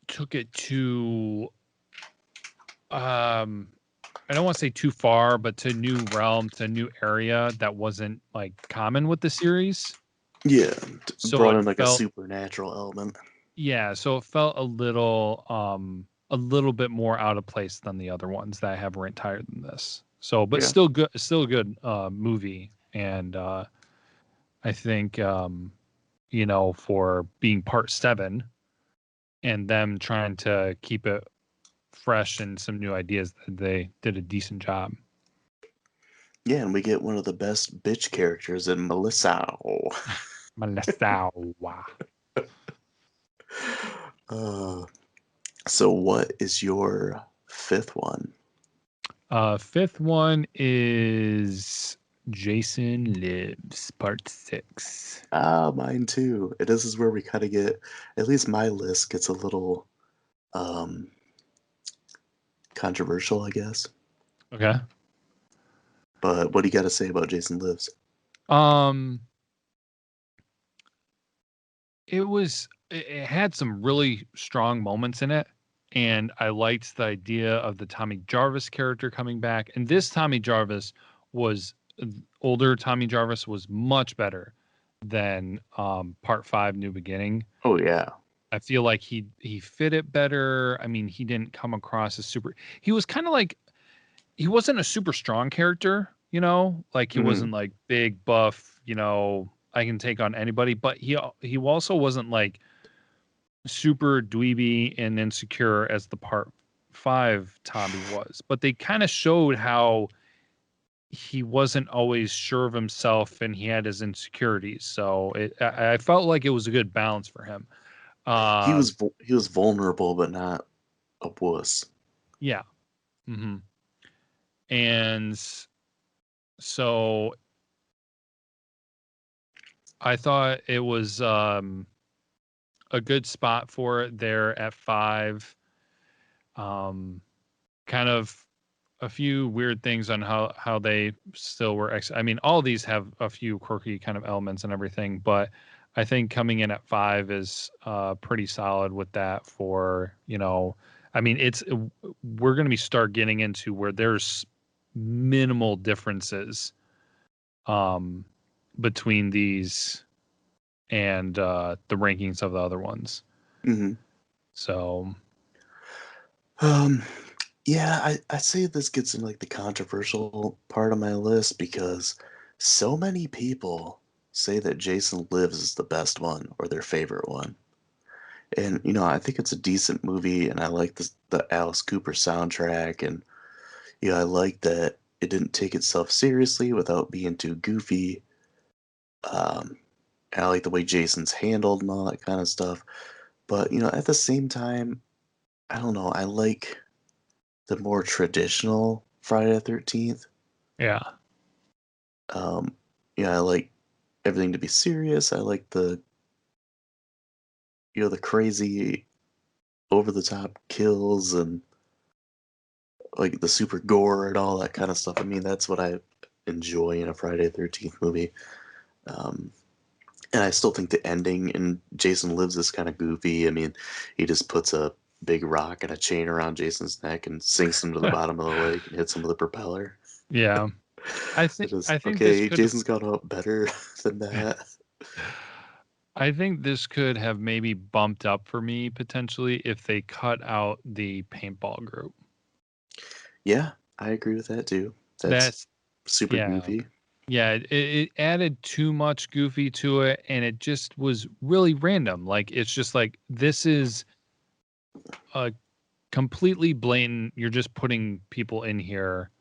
C: took it to I don't want to say too far, but to a new realm, to a new area that wasn't like common with the series.
B: Yeah,
C: so
B: brought in like a supernatural element.
C: Yeah, so it felt a little bit more out of place than the other ones that I have ranked higher than this. So, but still good, still a good movie, and I think for being part 7 and them trying to keep it fresh and some new ideas, they did a decent job.
B: Yeah, and we get one of the best bitch characters in Melissa.
C: Melissa.
B: So what is your 5th one?
C: 5th one is Jason Lives Part 6.
B: Mine too. This is where we kind of get, at least my list gets a little controversial, I guess.
C: Okay.
B: But what do you got to say about Jason Lives?
C: Um, it had some really strong moments in it, and I liked the idea of the Tommy Jarvis character coming back. And this Tommy Jarvis was older. Tommy Jarvis was much better than Part 5, New Beginning.
B: Oh yeah.
C: I feel like he fit it better. I mean, he didn't come across as super. He was kind of like, he wasn't a super strong character, you know, like he
B: Mhm.
C: wasn't like big buff, you know, I can take on anybody, but he also wasn't like super dweeby and insecure as the Part 5 Tommy was. But they kind of showed how he wasn't always sure of himself and he had his insecurities. So I felt like it was a good balance for him.
B: He
C: Uh,
B: was he was vulnerable, but not a wuss.
C: yeah. hmm And so I thought it was a good spot for it there at 5. Um, kind of a few weird things on how they still were. I mean, all these have a few quirky kind of elements and everything, but I think coming in at 5 is pretty solid with that. For, you know, I mean, we're going to start getting into where there's minimal differences um, between these and the rankings of the other ones.
B: Hmm.
C: So
B: Um, yeah, I say this gets in like the controversial part of my list because so many people say that Jason Lives is the best one or their favorite one. And I think it's a decent movie, and I like the Alice Cooper soundtrack, and I like that it didn't take itself seriously without being too goofy. Um, and I like the way Jason's handled and all that kind of stuff. But at the same time, I don't know. I like the more traditional Friday the 13th.
C: yeah,
B: Um, I like everything to be serious. I like the crazy over the top kills and like the super gore and all that kind of stuff. I mean, that's what I enjoy in a Friday the 13th movie. Um, and I still think the ending in Jason Lives is kind of goofy. I mean, he just puts a big rock and a chain around Jason's neck and sinks him to the bottom of the lake and hits him with a propeller.
C: yeah. I
B: It
C: think
B: is
C: I think this
B: okay.
C: could
B: Jason's got out better than that.
C: I think this could have maybe bumped up for me potentially if they cut out the paintball group.
B: Yeah, I agree with that too. That's
C: That's
B: super
C: yeah.
B: goofy.
C: Yeah, it added too much goofy to it and it just was really random. Like it's just like this is a completely blatant, you're just putting people in here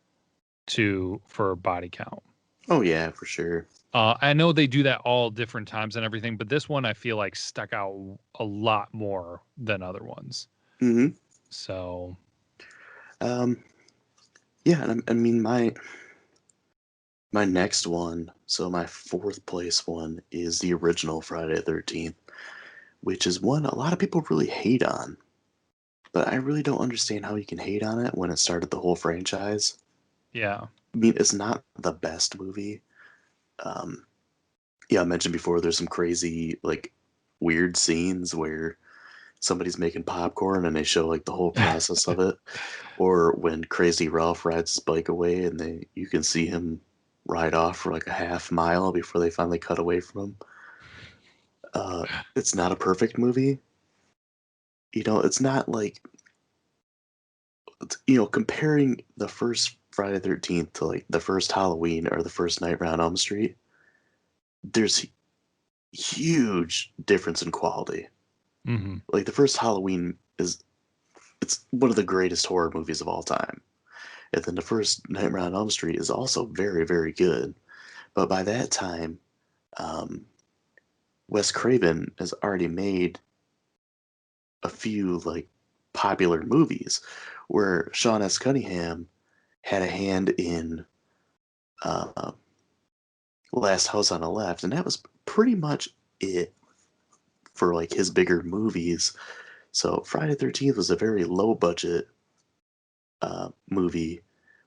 C: for body count.
B: Oh yeah, for sure.
C: I know they do that all different times and everything, but this one I feel like stuck out a lot more than other ones.
B: Hmm.
C: So
B: Um, yeah, and I mean my next one, so my fourth place one is the original Friday the 13th, which is one a lot of people really hate on. But I really don't understand how you can hate on it when it started the whole franchise.
C: yeah,
B: I mean, it's not the best movie. Um, yeah, I mentioned before there's some crazy, like, weird scenes where somebody's making popcorn and they show like the whole process of it, or when Crazy Ralph rides his bike away and you can see him ride off for like a half mile before they finally cut away from him. It's not a perfect movie. It's not like comparing the first Friday 13th to like the first Halloween or the first Nightmare on Elm Street, there's huge difference in quality.
C: hmm
B: Like the first Halloween it's one of the greatest horror movies of all time. And then the first Nightmare on Elm Street is also very, very good. But by that time, um, Wes Craven has already made a few like popular movies where Sean S. Cunningham had a hand in uh, Last House on the Left, and that was pretty much it for like his bigger movies. So Friday the 13th was a very low budget movie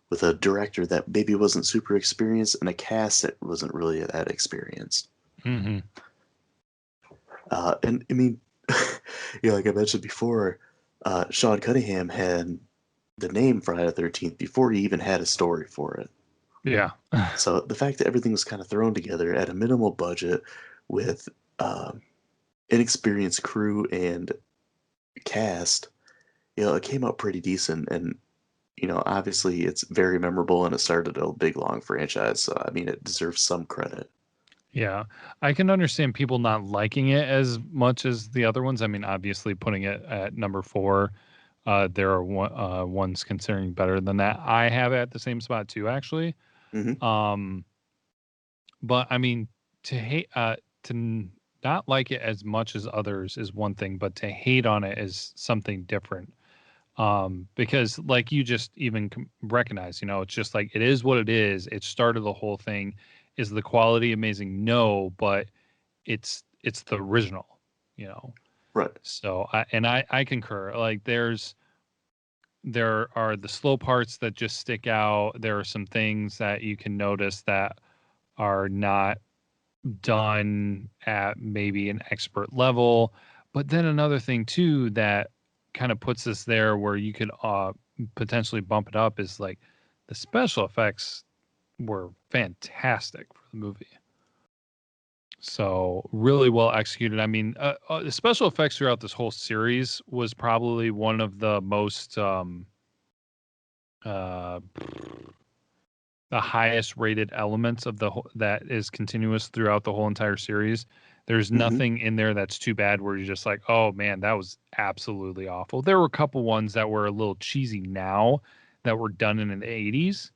B: with a director that maybe wasn't super experienced and a cast that wasn't really that experienced.
C: Hmm.
B: And I mean, like I mentioned before, Sean Cunningham had the name Friday the 13th before he even had a story for it.
C: Yeah.
B: So the fact that everything was kind of thrown together at a minimal budget with um, inexperienced crew and cast, it came out pretty decent. And, obviously it's very memorable and it started a big, long franchise. So, I mean, it deserves some credit.
C: Yeah. I can understand people not liking it as much as the other ones. I mean, obviously putting it at number 4, there are ones considering better than that. I have it at the same spot too, actually.
B: Hmm.
C: Um, but I mean, not like it as much as others is one thing, but to hate on it is something different. Because like you just even recognize, it's just like it is what it is. It started the whole thing. Is the quality amazing? No, but it's the original, you know.
B: Right.
C: So I concur. Like there are the slow parts that just stick out. There are some things that you can notice that are not done at maybe an expert level. But then another thing too that kind of puts us there where you could potentially bump it up is like the special effects were fantastic for the movie. So really well executed. I mean, the special effects throughout this whole series was probably one of the most uh, the highest rated elements of that is continuous throughout the whole entire series. There's
B: Hmm.
C: nothing in there that's too bad where you're just like, oh man, that was absolutely awful. There were a couple ones that were a little cheesy now that were done in the 80s,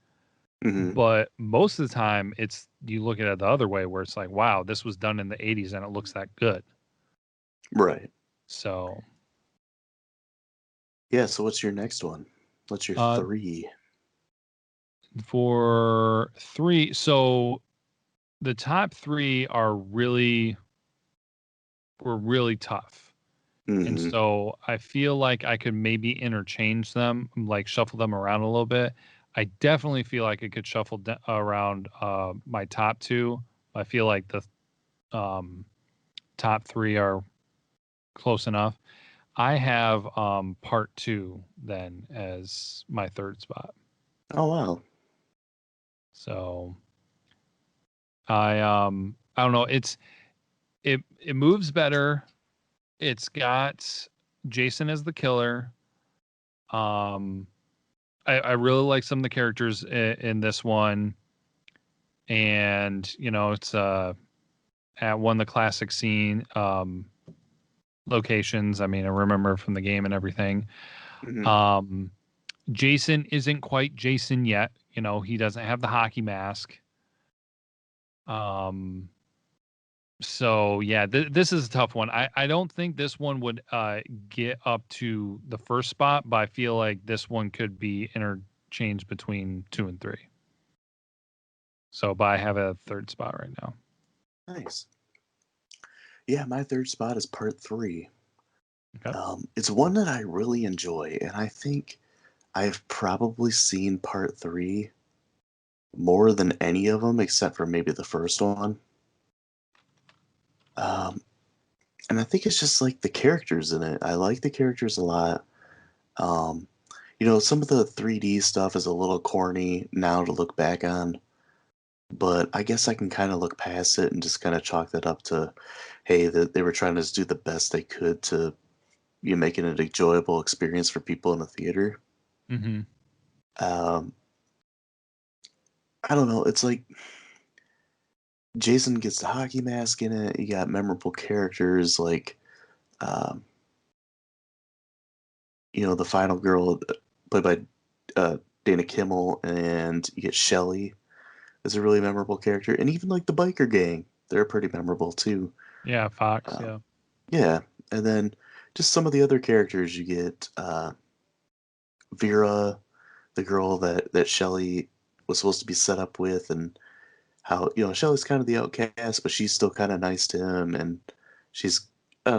B: Hmm.
C: but most of the time it's you look at it the other way where it's like, wow, this was done in the 80s and it looks that good.
B: Right.
C: So,
B: Yeah. So what's your next one? What's your
C: uh,
B: 3?
C: for 3, so the top 3 were really tough. And
B: Hmm.
C: so I feel like I could maybe interchange them, like shuffle them around a little bit. I definitely feel like I could shuffle around my top 2. I feel like the um, top 3 are close enough. I have part 2 then as my third spot.
B: Oh wow.
C: So I don't know. It moves better. It's got Jason as the killer. Um, I really like some of the characters in this one, and it's at one of the classic scene locations. I mean, I remember from the game and everything.
B: Hmm.
C: Um, Jason isn't quite Jason yet. He doesn't have the hockey mask. Um, so yeah, this is a tough one. I don't think this one would get up to the first spot, but I feel like this one could be interchanged between 2 and 3. So, but I have a third spot right now.
B: Nice. Yeah, my third spot is part 3.
C: Okay.
B: It's one that I really enjoy, and I think I've probably seen part 3 more than any of them, except for maybe the first one. Um, and I think it's just like the characters in it. I like the characters a lot. Um, some of the 3D stuff is a little corny now to look back on, but I guess I can kind of look past it and just kind of chalk that up to, hey, that they were trying to just do the best they could to make it an enjoyable experience for people in the theater.
C: Mm-hmm.
B: Um, I don't know. It's like Jason gets the hockey mask in it. You got memorable characters like, um, the final girl played by Dana Kimmel, and you get Shelly is a really memorable character, and even like the biker gang, they're pretty memorable too.
C: Yeah, Fox.
B: Um,
C: Yeah.
B: yeah, and then just some of the other characters you get. Vera, the girl that Shelly was supposed to be set up with, and how Shelly's kind of the outcast, but she's still kind of nice to him, and she's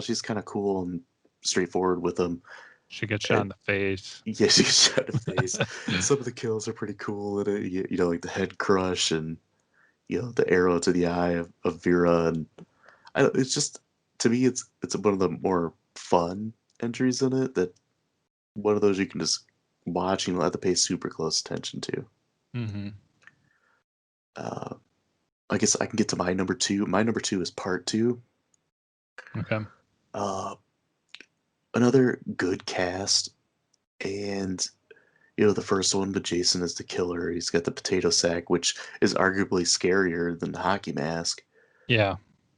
B: she's kind of cool and straightforward with him.
C: She gets shot in the face.
B: Yeah, she gets shot in the face. Some of the kills are pretty cool in it. You know, like the head crush and the arrow to the eye of Vera, and it's just to me, it's one of the more fun entries in it. That one of those you can just watch and you don't have to pay super close attention to.
C: Mm-hmm.
B: I guess I can get to my number two. My number two is part two.
C: Okay.
B: Another good cast, and the first one, but Jason is the killer. He's got the potato sack, which is arguably scarier than the hockey mask.
C: Yeah.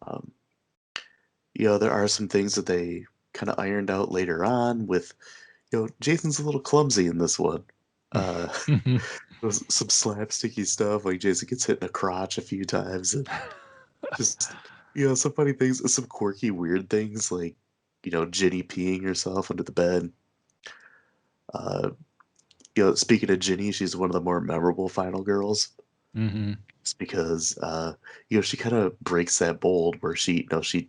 B: Um, there are some things that they kind of ironed out later on with, Jason's a little clumsy in this one. There's some slapsticky stuff, like Jason gets hit in the crotch a few times, and just, some funny things, some quirky, weird things, like, Ginny peeing herself under the bed. Speaking of Ginny, she's one of the more memorable final girls.
C: Mm-hmm.
B: It's because she kind of breaks that mold where she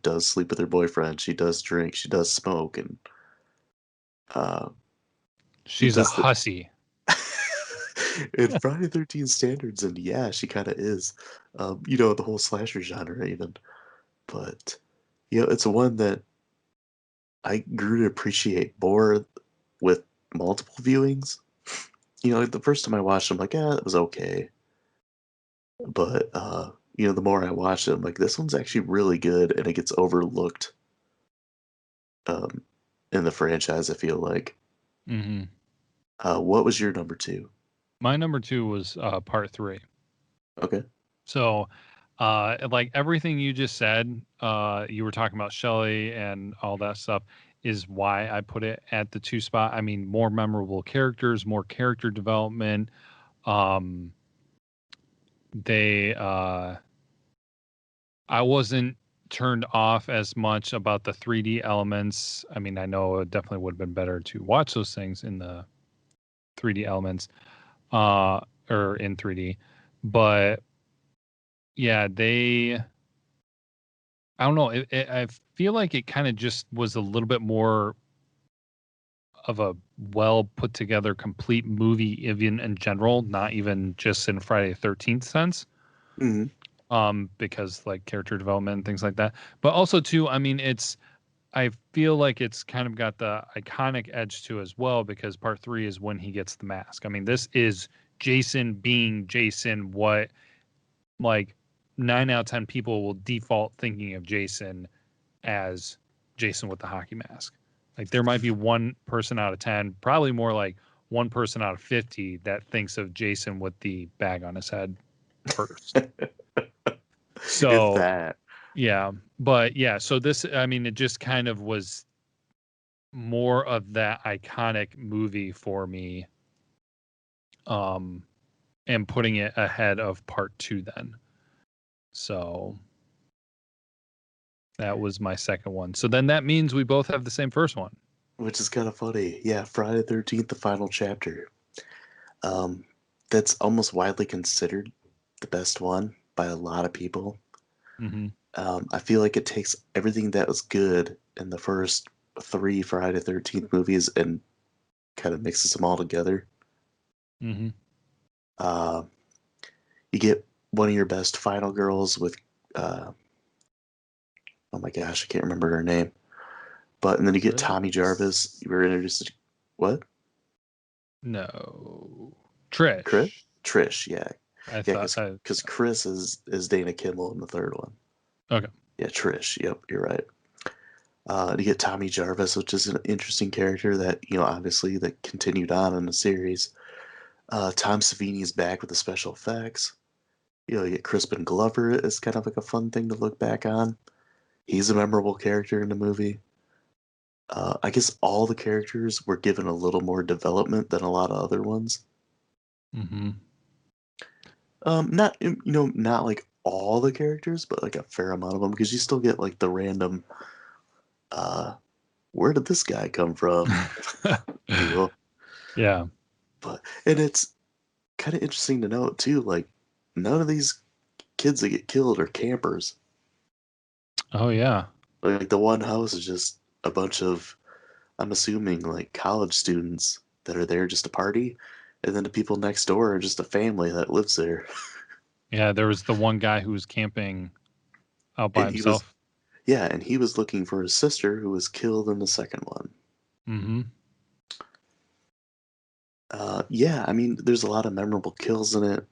B: does sleep with her boyfriend, she does drink, she does smoke, and
C: she's a hussy.
B: in Friday 13 standards, and yeah, she kind of is. The whole slasher genre even. But it's one that I grew to appreciate more with multiple viewings. The first time I watched it, I'm like, that was okay. But the more I watch it, I'm like, this one's actually really good, and it gets overlooked in the franchise, I feel like.
C: Mm-hmm.
B: What was your number two?
C: My number two was part three.
B: Okay.
C: So, like everything you just said, you were talking about Shelley and all that stuff is why I put it at the two spot. I mean, more memorable characters, more character development. I wasn't turned off as much about the 3D elements. I mean, I know it definitely would have been better to watch those things in the 3D elements, or in 3D, but yeah, I don't know. I feel like it kind of just was a little bit more of a well put together, complete movie, even in general, not even just in Friday the 13th sense.
B: Mm-hmm.
C: Because like character development and things like that. But also too, I mean, I feel like it's kind of got the iconic edge to as well, because part three is when he gets the mask. I mean, this is Jason being Jason, what like 9 out of 10 people will default thinking of Jason as Jason with the hockey mask. Like there might be one person out of 10, probably more like one person out of 50 that thinks of Jason with the bag on his head first. So
B: It's that.
C: yeah, but yeah, so this, I mean, it just kind of was more of that iconic movie for me, and putting it ahead of part two then. So that was my second one. So then that means we both have the same first one.
B: Which is kind of funny. Yeah, Friday the 13th, the final chapter. That's almost widely considered the best one by a lot of people.
C: Mm-hmm.
B: I feel like it takes everything that was good in the first three Friday the 13th movies and kind of mixes them all together.
C: Mm-hmm.
B: You get one of your best final girls with, oh my gosh, I can't remember her name. But, and then you get Tommy Jarvis. You were introduced to, what?
C: No. Trish.
B: Trish, yeah.
C: I
B: Yeah,
C: thought
B: because Chris is Dana Kimmel in the third one.
C: Okay.
B: Yeah, Trish. Yep, you're right. You get Tommy Jarvis, which is an interesting character that, obviously that continued on in the series. Tom Savini is back with the special effects. You get Crispin Glover is kind of like a fun thing to look back on. He's a memorable character in the movie. I guess all the characters were given a little more development than a lot of other ones.
C: Mm-hmm.
B: Not like all the characters, but like a fair amount of them, because you still get like the random, where did this guy come from? deal.
C: Yeah.
B: And it's kind of interesting to note too, like none of these kids that get killed are campers.
C: Oh yeah.
B: Like the one house is just a bunch of I'm assuming like college students that are there just to party, and then the people next door are just a family that lives there.
C: Yeah, there was the one guy who was camping out by
B: And he was,
C: himself.
B: yeah, and he was looking for his sister who was killed in the second one.
C: Mm-hmm.
B: Yeah, I mean, there's a lot of memorable kills in it.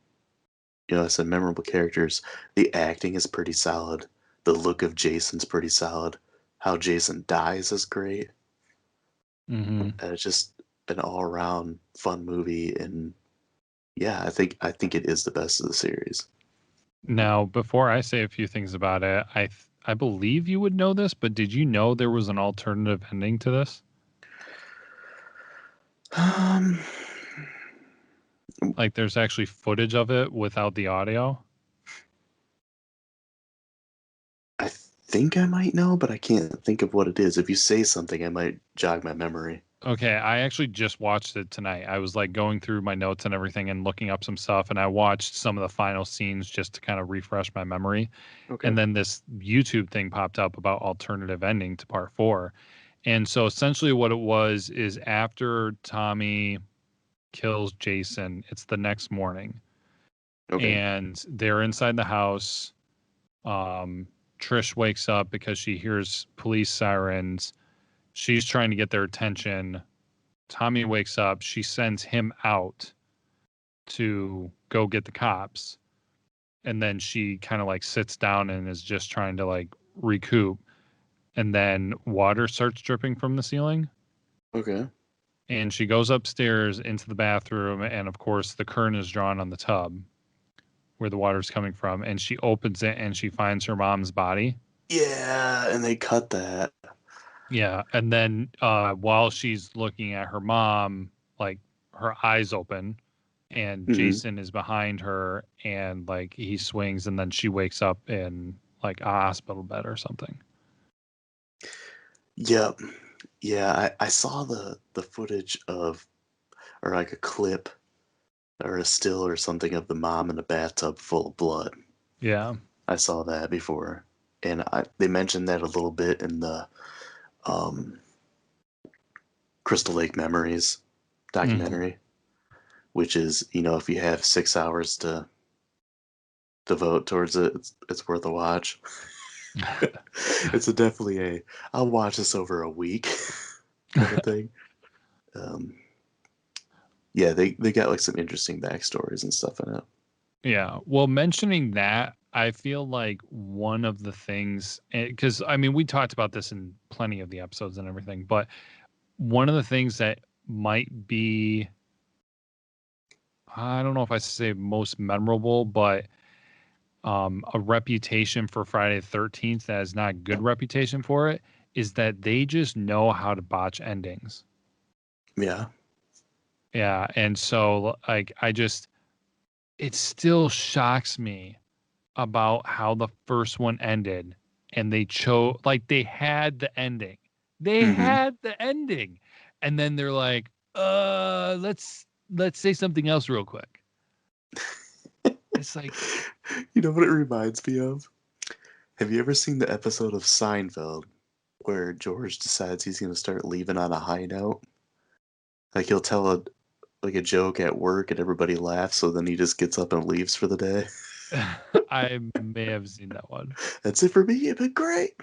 B: You know, I said memorable characters. The acting is pretty solid. The look of Jason's pretty solid. How Jason dies is great.
C: Mm-hmm.
B: It's just an all-around fun movie, and yeah, I think it is the best of the series.
C: Now, before I say a few things about it, I believe you would know this, but did you know there was an alternative ending to this?
B: Um,
C: Like, there's actually footage of it without the audio.
B: I think I might know, but I can't think of what it is. If you say something, I might jog my memory.
C: Okay, I actually just watched it tonight. I was like going through my notes and everything and looking up some stuff, and I watched some of the final scenes just to kind of refresh my memory.
B: Okay.
C: And then this YouTube thing popped up about alternative ending to part 4. And so essentially what it was is after Tommy kills Jason, it's the next morning
B: Okay.
C: and they're inside the house. Trish wakes up because she hears police sirens. She's trying to get their attention. Tommy wakes up. She sends him out to go get the cops. And then she kind of like sits down and is just trying to like recoup. And then water starts dripping from the ceiling.
B: Okay.
C: And she goes upstairs into the bathroom. And of course, the curtain is drawn on the tub where the water's coming from. And she opens it and she finds her mom's body.
B: Yeah, and they cut that.
C: Yeah. And then while she's looking at her mom, like her eyes open and
B: Hmm.
C: Jason is behind her and like he swings and then she wakes up in like a hospital bed or something.
B: Yep. Yeah, I saw the footage of, or like a clip or a still or something of the mom in a bathtub full of blood.
C: Yeah.
B: I saw that before, and they mentioned that a little bit in the um, Crystal Lake Memories
C: Mhm.
B: documentary, which is, you know, if you have 6 hours to devote towards it, it's worth a watch. It's definitely a I'll watch this over a week kind of thing. Um, yeah, they got like some interesting backstories and stuff in it.
C: Yeah. Well, mentioning that, I feel like one of the things, because I mean, we talked about this in plenty of the episodes and everything, but one of the things that might be, I don't know if I say most memorable, but a reputation for Friday the 13th that is not a good reputation for it is that they just know how to botch endings.
B: Yeah.
C: Yeah. And so, like, it still shocks me about how the first one ended and they chose like they had the ending. They
B: Hmm.
C: had the ending. And then they're like, let's say something else real quick. It's like,
B: You know what it reminds me of? Have you ever seen the episode of Seinfeld where George decides he's going to start leaving on a high note? Like he'll tell a joke at work and everybody laughs, so then he just gets up and leaves for the day.
C: I may have seen that one.
B: That's it for me. You've been great.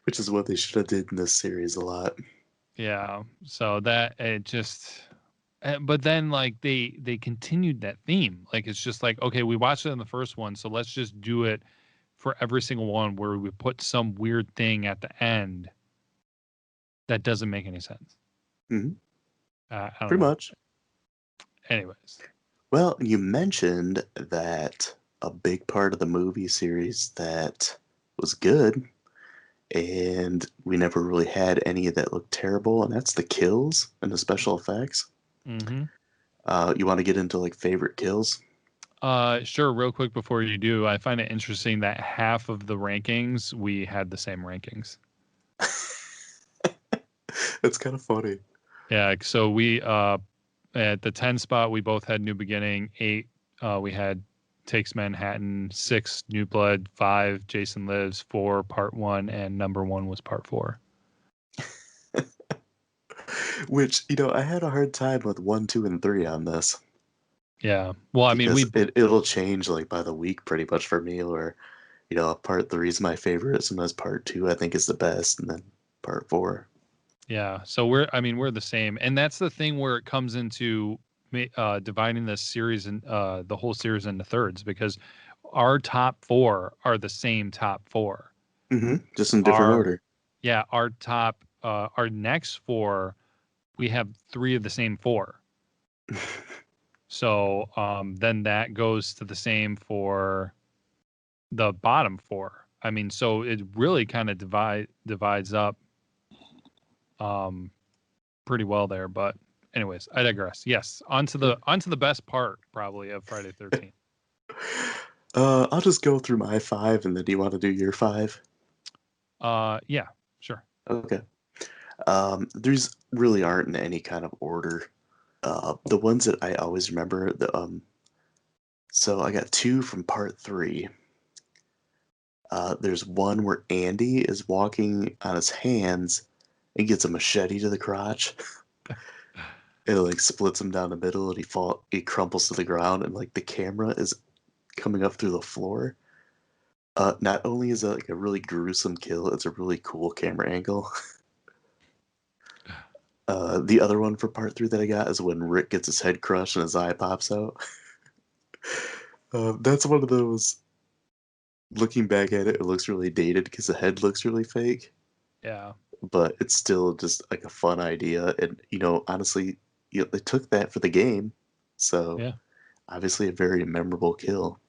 B: Which is what they should have did in this series a lot.
C: Yeah. So that it just but then like they continued that theme. Like it's just like, okay, we watched it in the first one, so let's just do it for every single one where we put some weird thing at the end that doesn't make any sense.
B: Hmm.
C: I don't
B: Pretty
C: know.
B: much.
C: Anyways.
B: Well, you mentioned that a big part of the movie series that was good, and we never really had any that looked terrible, and that's the kills and the special effects.
C: Mm-hmm.
B: You want to get into like favorite kills?
C: Sure. Real quick before you do, I find it interesting that half of the rankings we had the same rankings.
B: That's kind of funny.
C: Yeah. So we at the 10 spot we both had New Beginning. 8 we had Takes Manhattan, 6 New Blood, 5 Jason Lives, 4 Part 1, and number 1 was Part 4.
B: Which, I had a hard time with 1, 2, and 3 on this.
C: Yeah. Well, I mean,
B: Because it'll change like by the week pretty much for me, where, part 3 is my favorite, sometimes part 2 I think is the best, and then part 4.
C: yeah. So we're the same. And that's the thing where it comes into dividing this series and the whole series into thirds, because our top 4 are the same top 4.
B: Just in different order.
C: Yeah, our next 4, we have 3 of the same 4. So then that goes to the same for the bottom 4. I mean, so it really kind of divides up pretty well there. But anyways, I digress. Yes, onto the best part probably of Friday 13th.
B: I'll just go through my 5, and then do you want to do your 5?
C: Yeah, sure.
B: Okay. There's really aren't in any kind of order. The ones that I always remember, so I got 2 from part 3. There's one where Andy is walking on his hands and gets a machete to the crotch. It like splits him down the middle, and he crumples to the ground, and like the camera is coming up through the floor. Not only is that like a really gruesome kill, it's a really cool camera angle. The other one for part 3 that I got is when Rick gets his head crushed and his eye pops out. That's one of those. Looking back at it, it looks really dated because the head looks really fake.
C: Yeah.
B: But it's still just like a fun idea, and honestly, they took that for the game, so
C: Yeah.
B: obviously a very memorable kill.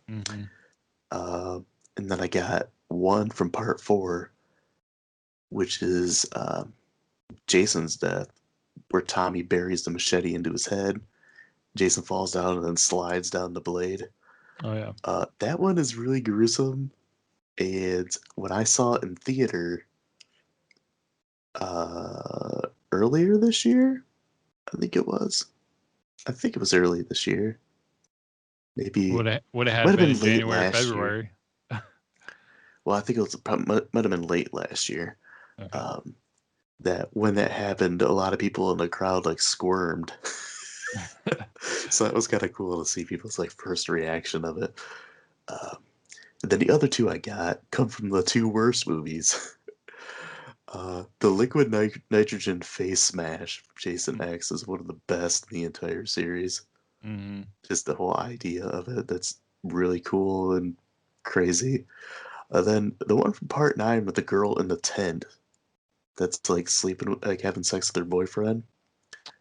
C: Mm-hmm.
B: And then I got one from part 4, which is Jason's death, where Tommy buries the machete into his head. Jason falls down and then slides down the blade.
C: Oh yeah.
B: That one is really gruesome, and when I saw it in theater earlier this year, I think it was early this year. Maybe
C: Would it
B: might
C: have
B: have
C: been
B: been
C: in
B: late
C: January or
B: last year.
C: February?
B: Well, I think it was might have been late last year.
C: Okay.
B: That when that happened, a lot of people in the crowd like squirmed. So that was kind of cool to see people's like first reaction of it. And then the other 2 I got come from the 2 worst movies. The liquid nitrogen face smash from Jason X is one of the best in the entire series.
C: Mm-hmm.
B: Just the whole idea of it, that's really cool and crazy. Then the one from part 9 with the girl in the tent that's like sleeping, like having sex with her boyfriend.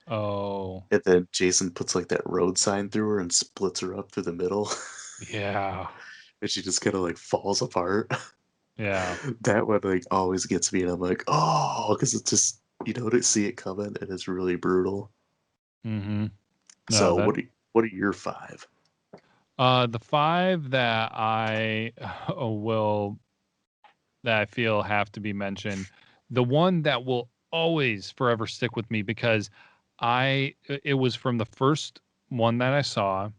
C: Oh.
B: And then Jason puts like that road sign through her and splits her up through the middle.
C: Yeah.
B: And she just kind of like falls apart.
C: Yeah.
B: That one like always gets me, and I'm like, oh, because it's just to see it coming, and it's really brutal.
C: Mm-hmm. No,
B: So
C: that
B: what are your 5?
C: the 5 that I that I feel have to be mentioned, the one that will always forever stick with me, because it was from the first one that I saw,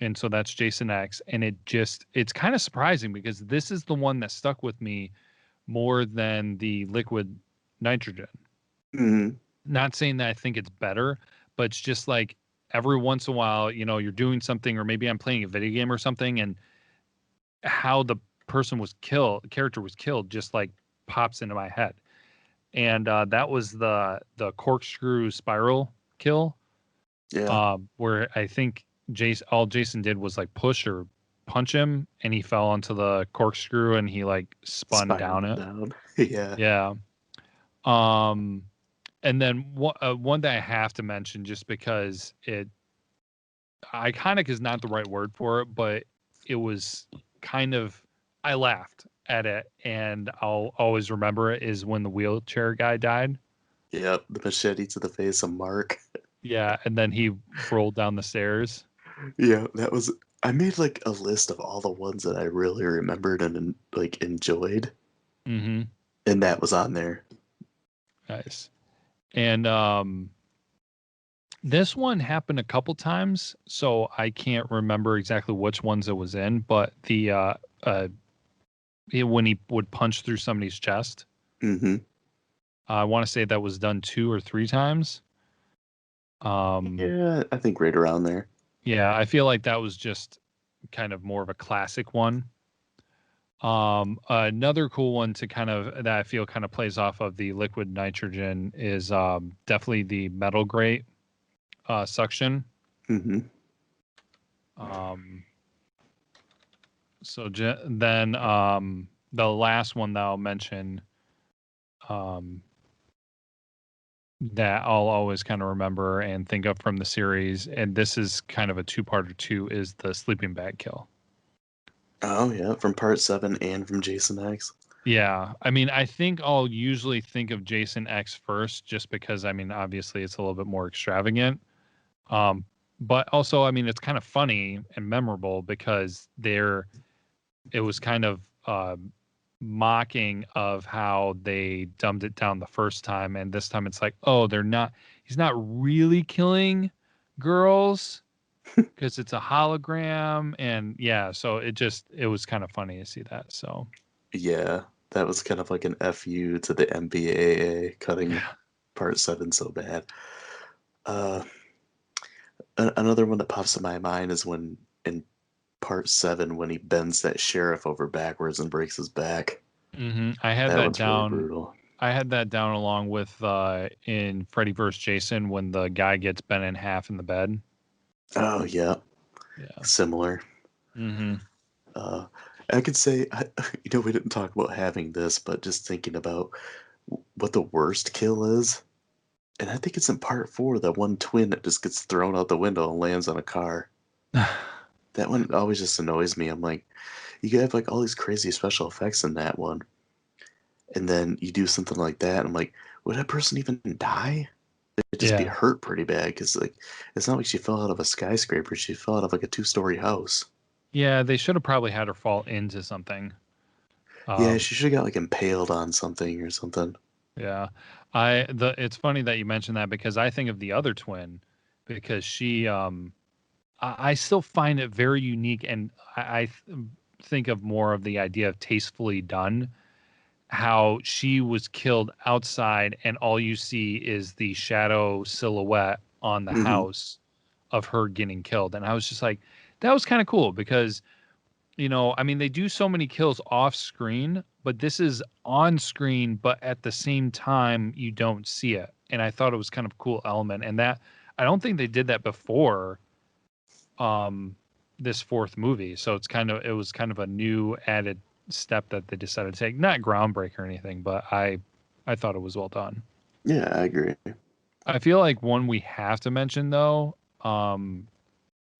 C: and so that's Jason X, and it's kind of surprising because this is the one that stuck with me more than the liquid nitrogen.
B: Mm-hmm.
C: Not saying that I think it's better, but it's just like every once in a while, you're doing something, or maybe I'm playing a video game or something, and how the character was killed, just like pops into my head. And that was the corkscrew spiral kill,
B: Yeah.
C: where I think all Jason did was like push or punch him, and he fell onto the corkscrew, and he like spun down
B: Spiraled
C: it.
B: down. Yeah.
C: Yeah. And then one that I have to mention, just because iconic is not the right word for it, but it was kind of, I laughed at it, and I'll always remember it, is when the wheelchair guy died.
B: Yep. The machete to the face of Mark.
C: Yeah, and then he rolled down the stairs.
B: Yeah, that was. I made like a list of all the ones that I really remembered and like enjoyed,
C: Mm-hmm.
B: and that was on there.
C: Nice. And This one happened a couple times, so I can't remember exactly which ones it was in, but when he would punch through somebody's chest,
B: Mm-hmm.
C: I want to say that was done 2 or 3 times.
B: Yeah, I think right around there.
C: Yeah, I feel like that was just kind of more of a classic one. Another cool one to kind of that I feel kind of plays off of the liquid nitrogen is definitely the metal grate suction.
B: Mm-hmm.
C: Um, then the last one that I'll mention um, that I'll always kind of remember and think of from the series, and this is kind of a two-parter too, is the sleeping bag kill.
B: Oh yeah, from part 7 and from Jason X.
C: Yeah, I mean, I think I'll usually think of Jason X first, just because I mean, obviously it's a little bit more extravagant. But also, I mean, it's kind of funny and memorable because it was kind of mocking of how they dumbed it down the first time, and this time it's like, oh, he's not really killing girls because it's a hologram, and yeah, so it was kind of funny to see that. So
B: Yeah, that was kind of like an FU to the MPAA cutting
C: yeah.
B: part 7 so bad. Uh, another one that pops in my mind is when in part 7 when he bends that sheriff over backwards and breaks his back.
C: I had
B: That
C: that
B: one's really
C: down.
B: brutal.
C: I had that down along with in Freddy vs. Jason when the guy gets bent in half in the bed.
B: Oh yeah,
C: Yeah.
B: similar.
C: Mm-hmm.
B: Uh, I could say, we didn't talk about having this, but just thinking about what the worst kill is, and I think it's in part 4, that one twin that just gets thrown out the window and lands on a car. That one always just annoys me. I'm like, you could have like all these crazy special effects in that one, and then you do something like that. And I'm like, would that person even die? They'd just be
C: Yeah.
B: hurt pretty bad because like it's not like she fell out of a skyscraper. She fell out of like a 2-story house.
C: Yeah, they should have probably had her fall into something.
B: Yeah,
C: Um,
B: she should have got like impaled on something or something.
C: yeah. It's funny that you mentioned that because I think of the other twin because I still find it very unique, and think of more of the idea of tastefully done, how she was killed outside and all you see is the shadow silhouette on the
B: Hmm.
C: house of her getting killed. And I was just like, that was kind of cool because, I mean, they do so many kills off screen, but this is on screen, but at the same time, you don't see it. And I thought it was kind of a cool element. And that, I don't think they did that before um, this fourth movie. So it was kind of a new added step that they decided to take. Not groundbreaker or anything, but I thought it was well done.
B: Yeah, I agree.
C: I feel like one we have to mention though,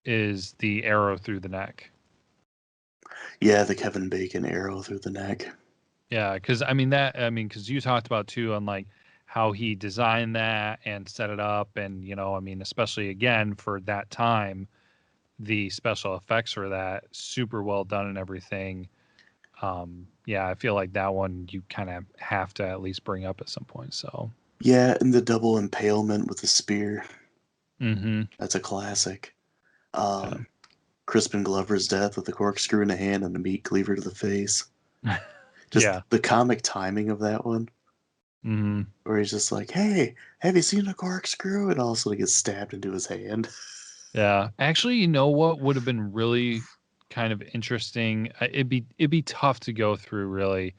C: is the arrow through the neck.
B: Yeah, the Kevin Bacon arrow through the neck.
C: Yeah, because because you talked about too on like how he designed that and set it up, and I mean, especially again for that time, the special effects for that super well done and everything. Yeah, I feel like that one you kind of have to at least bring up at some point. So,
B: Yeah, and the double impalement with the spear.
C: mm-hmm.
B: That's a classic.
C: Yeah.
B: Crispin Glover's death with the corkscrew in the hand and the meat cleaver to the face. Just
C: Yeah.
B: the comic timing of that one,
C: Mm-hmm.
B: where he's just like, "Hey, have you seen a corkscrew?" And also he gets stabbed into his hand.
C: Yeah. Actually, you know what would have been really kind of interesting? It'd be tough to go through really.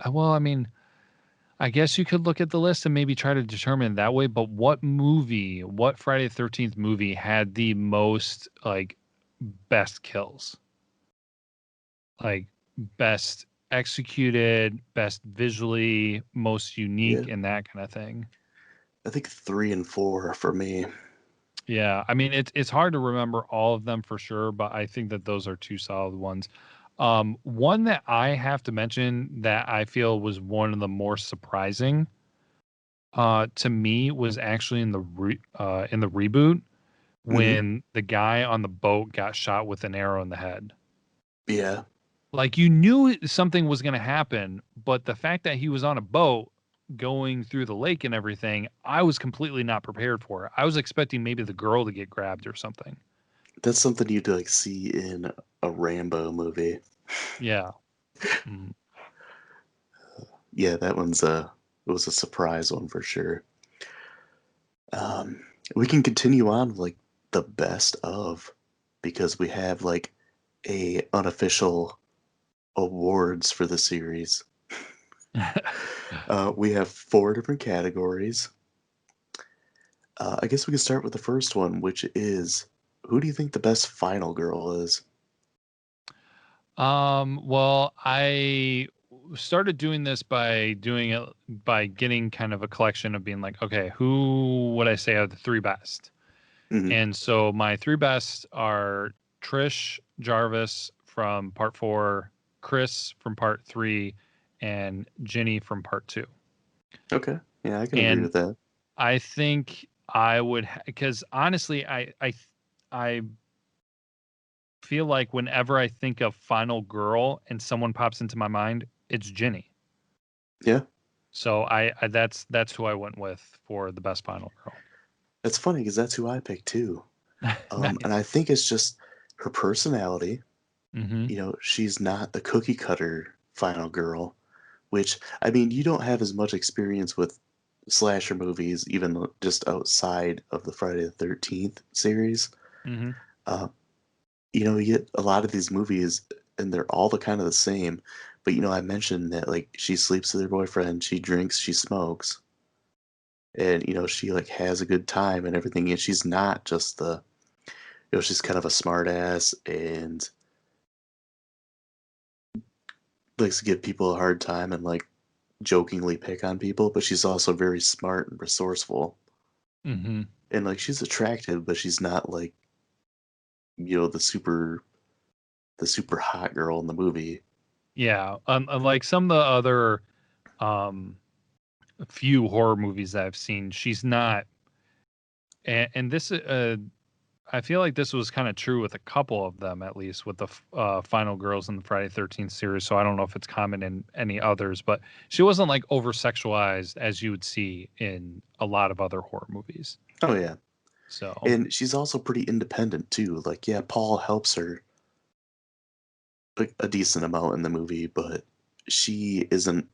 C: Well, I mean, I guess you could look at the list and maybe try to determine it that way. But what Friday the 13th movie had the most like best kills? Like best executed, best visually, most
B: Yeah,
C: unique, and that kind of thing.
B: I think 3 and 4 for me.
C: Yeah, I mean it's hard to remember all of them for sure, but I think that those are two solid ones. One that I have to mention that I feel was one of the more surprising to me was actually in the reboot
B: Hmm.
C: when the guy on the boat got shot with an arrow in the head.
B: Yeah,
C: Like you knew something was going to happen, but the fact that he was on a boat going through the lake and everything, I was completely not prepared for it. I was expecting maybe the girl to get grabbed or something.
B: That's something you'd like see in a Rambo movie.
C: Yeah. Mm.
B: Yeah, that one's it was a surprise one for sure. Um, we can continue on with, like, the best of, because we have like a unofficial awards for the series. We have 4 different categories. I guess we can start with the first one, which is, who do you think the best final girl is?
C: Well, I started doing this by doing it by getting kind of a collection of being like, okay, who would I say are the 3 best?
B: Hmm.
C: And so my 3 best are Trish Jarvis from part 4, Chris from part 3, and Ginny from part 2.
B: Okay, yeah, I can agree
C: And
B: with that.
C: I think I would, because honestly, I feel like whenever I think of final girl and someone pops into my mind, it's Ginny.
B: Yeah,
C: So I that's who I went with for the best final girl.
B: it's funny because that's who I picked too. And
C: Nice.
B: I think it's just her personality.
C: Mm-hmm.
B: You know, she's not the cookie cutter final girl, which, I mean, you don't have as much experience with slasher movies, even just outside of the Friday the 13th series.
C: Mm-hmm.
B: Uh, you know, you get a lot of these movies and they're all the kind of the same. But, you know, I mentioned that, like, she sleeps with her boyfriend, she drinks, she smokes, and, you know, she, like, has a good time and everything. And she's not just she's kind of a smart ass and likes to give people a hard time and, like, jokingly pick on people, but she's also very smart and resourceful.
C: Mm-hmm.
B: And, like, she's attractive, but she's not like, you know, the super hot girl in the movie.
C: Yeah. Unlike some of the other um few horror movies that I've seen, she's not. And this I feel like this was kind of true with a couple of them, at least with the final girls in the Friday 13th series. So I don't know if it's common in any others, but she wasn't like over sexualized as you would see in a lot of other horror movies.
B: Oh yeah.
C: So,
B: And she's also pretty independent too. Like, yeah, Paul helps her like a decent amount in the movie, but she isn't,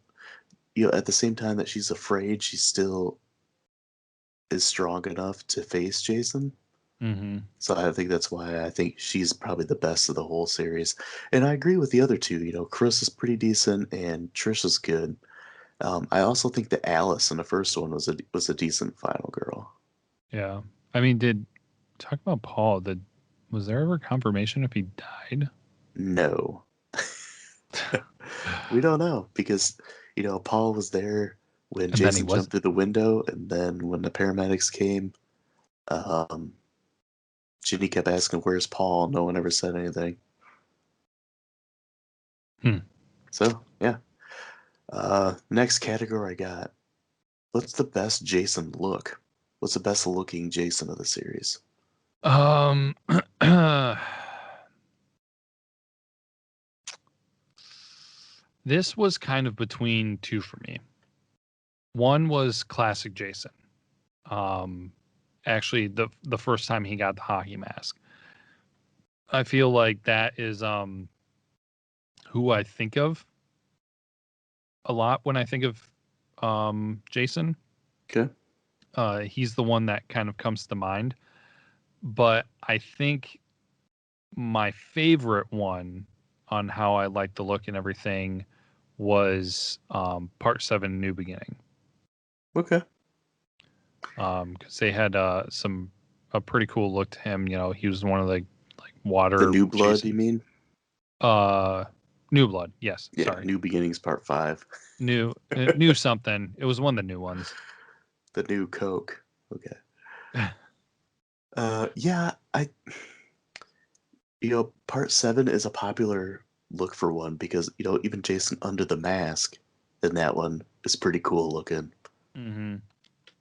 B: you know, at the same time that she's afraid, she still is strong enough to face Jason.
C: hmm
B: So I think that's why I think she's probably the best of the whole series. And I agree with the other two. You know, Chris is pretty decent and Trish is good. I also think that Alice in the first one was a decent final girl.
C: yeah. I mean, talk about Paul, was there ever confirmation if he died?
B: No, we don't know because, you know, Paul was there when
C: And then he
B: Jason jumped
C: wasn't.
B: through the window, and then when the paramedics came, um, Ginny kept asking, "Where's Paul?" No one ever said anything.
C: Hmm.
B: So yeah. Next category I got. What's the best Jason look? What's the best looking Jason of the series?
C: Um, this was kind of between two for me. One was classic Jason. Um, Actually, the first time he got the hockey mask, I feel like that is who I think of a lot when I think of Jason.
B: Okay.
C: He's the one that kind of comes to mind. But I think my favorite one on how I like the look and everything was part 7 New Beginning.
B: Okay.
C: Because they had a pretty cool look to him. You know, he was one of the like
B: The
C: water
B: New Blood, you
C: chasing
B: mean?
C: uh New Blood. Yes,
B: Yeah,
C: sorry.
B: New Beginnings Part 5.
C: New something. It was one of the new ones.
B: The new Coke. Okay. Yeah, you know, Part 7 is a popular look for one because, you know, even Jason under the mask in that one is pretty cool looking.
C: hmm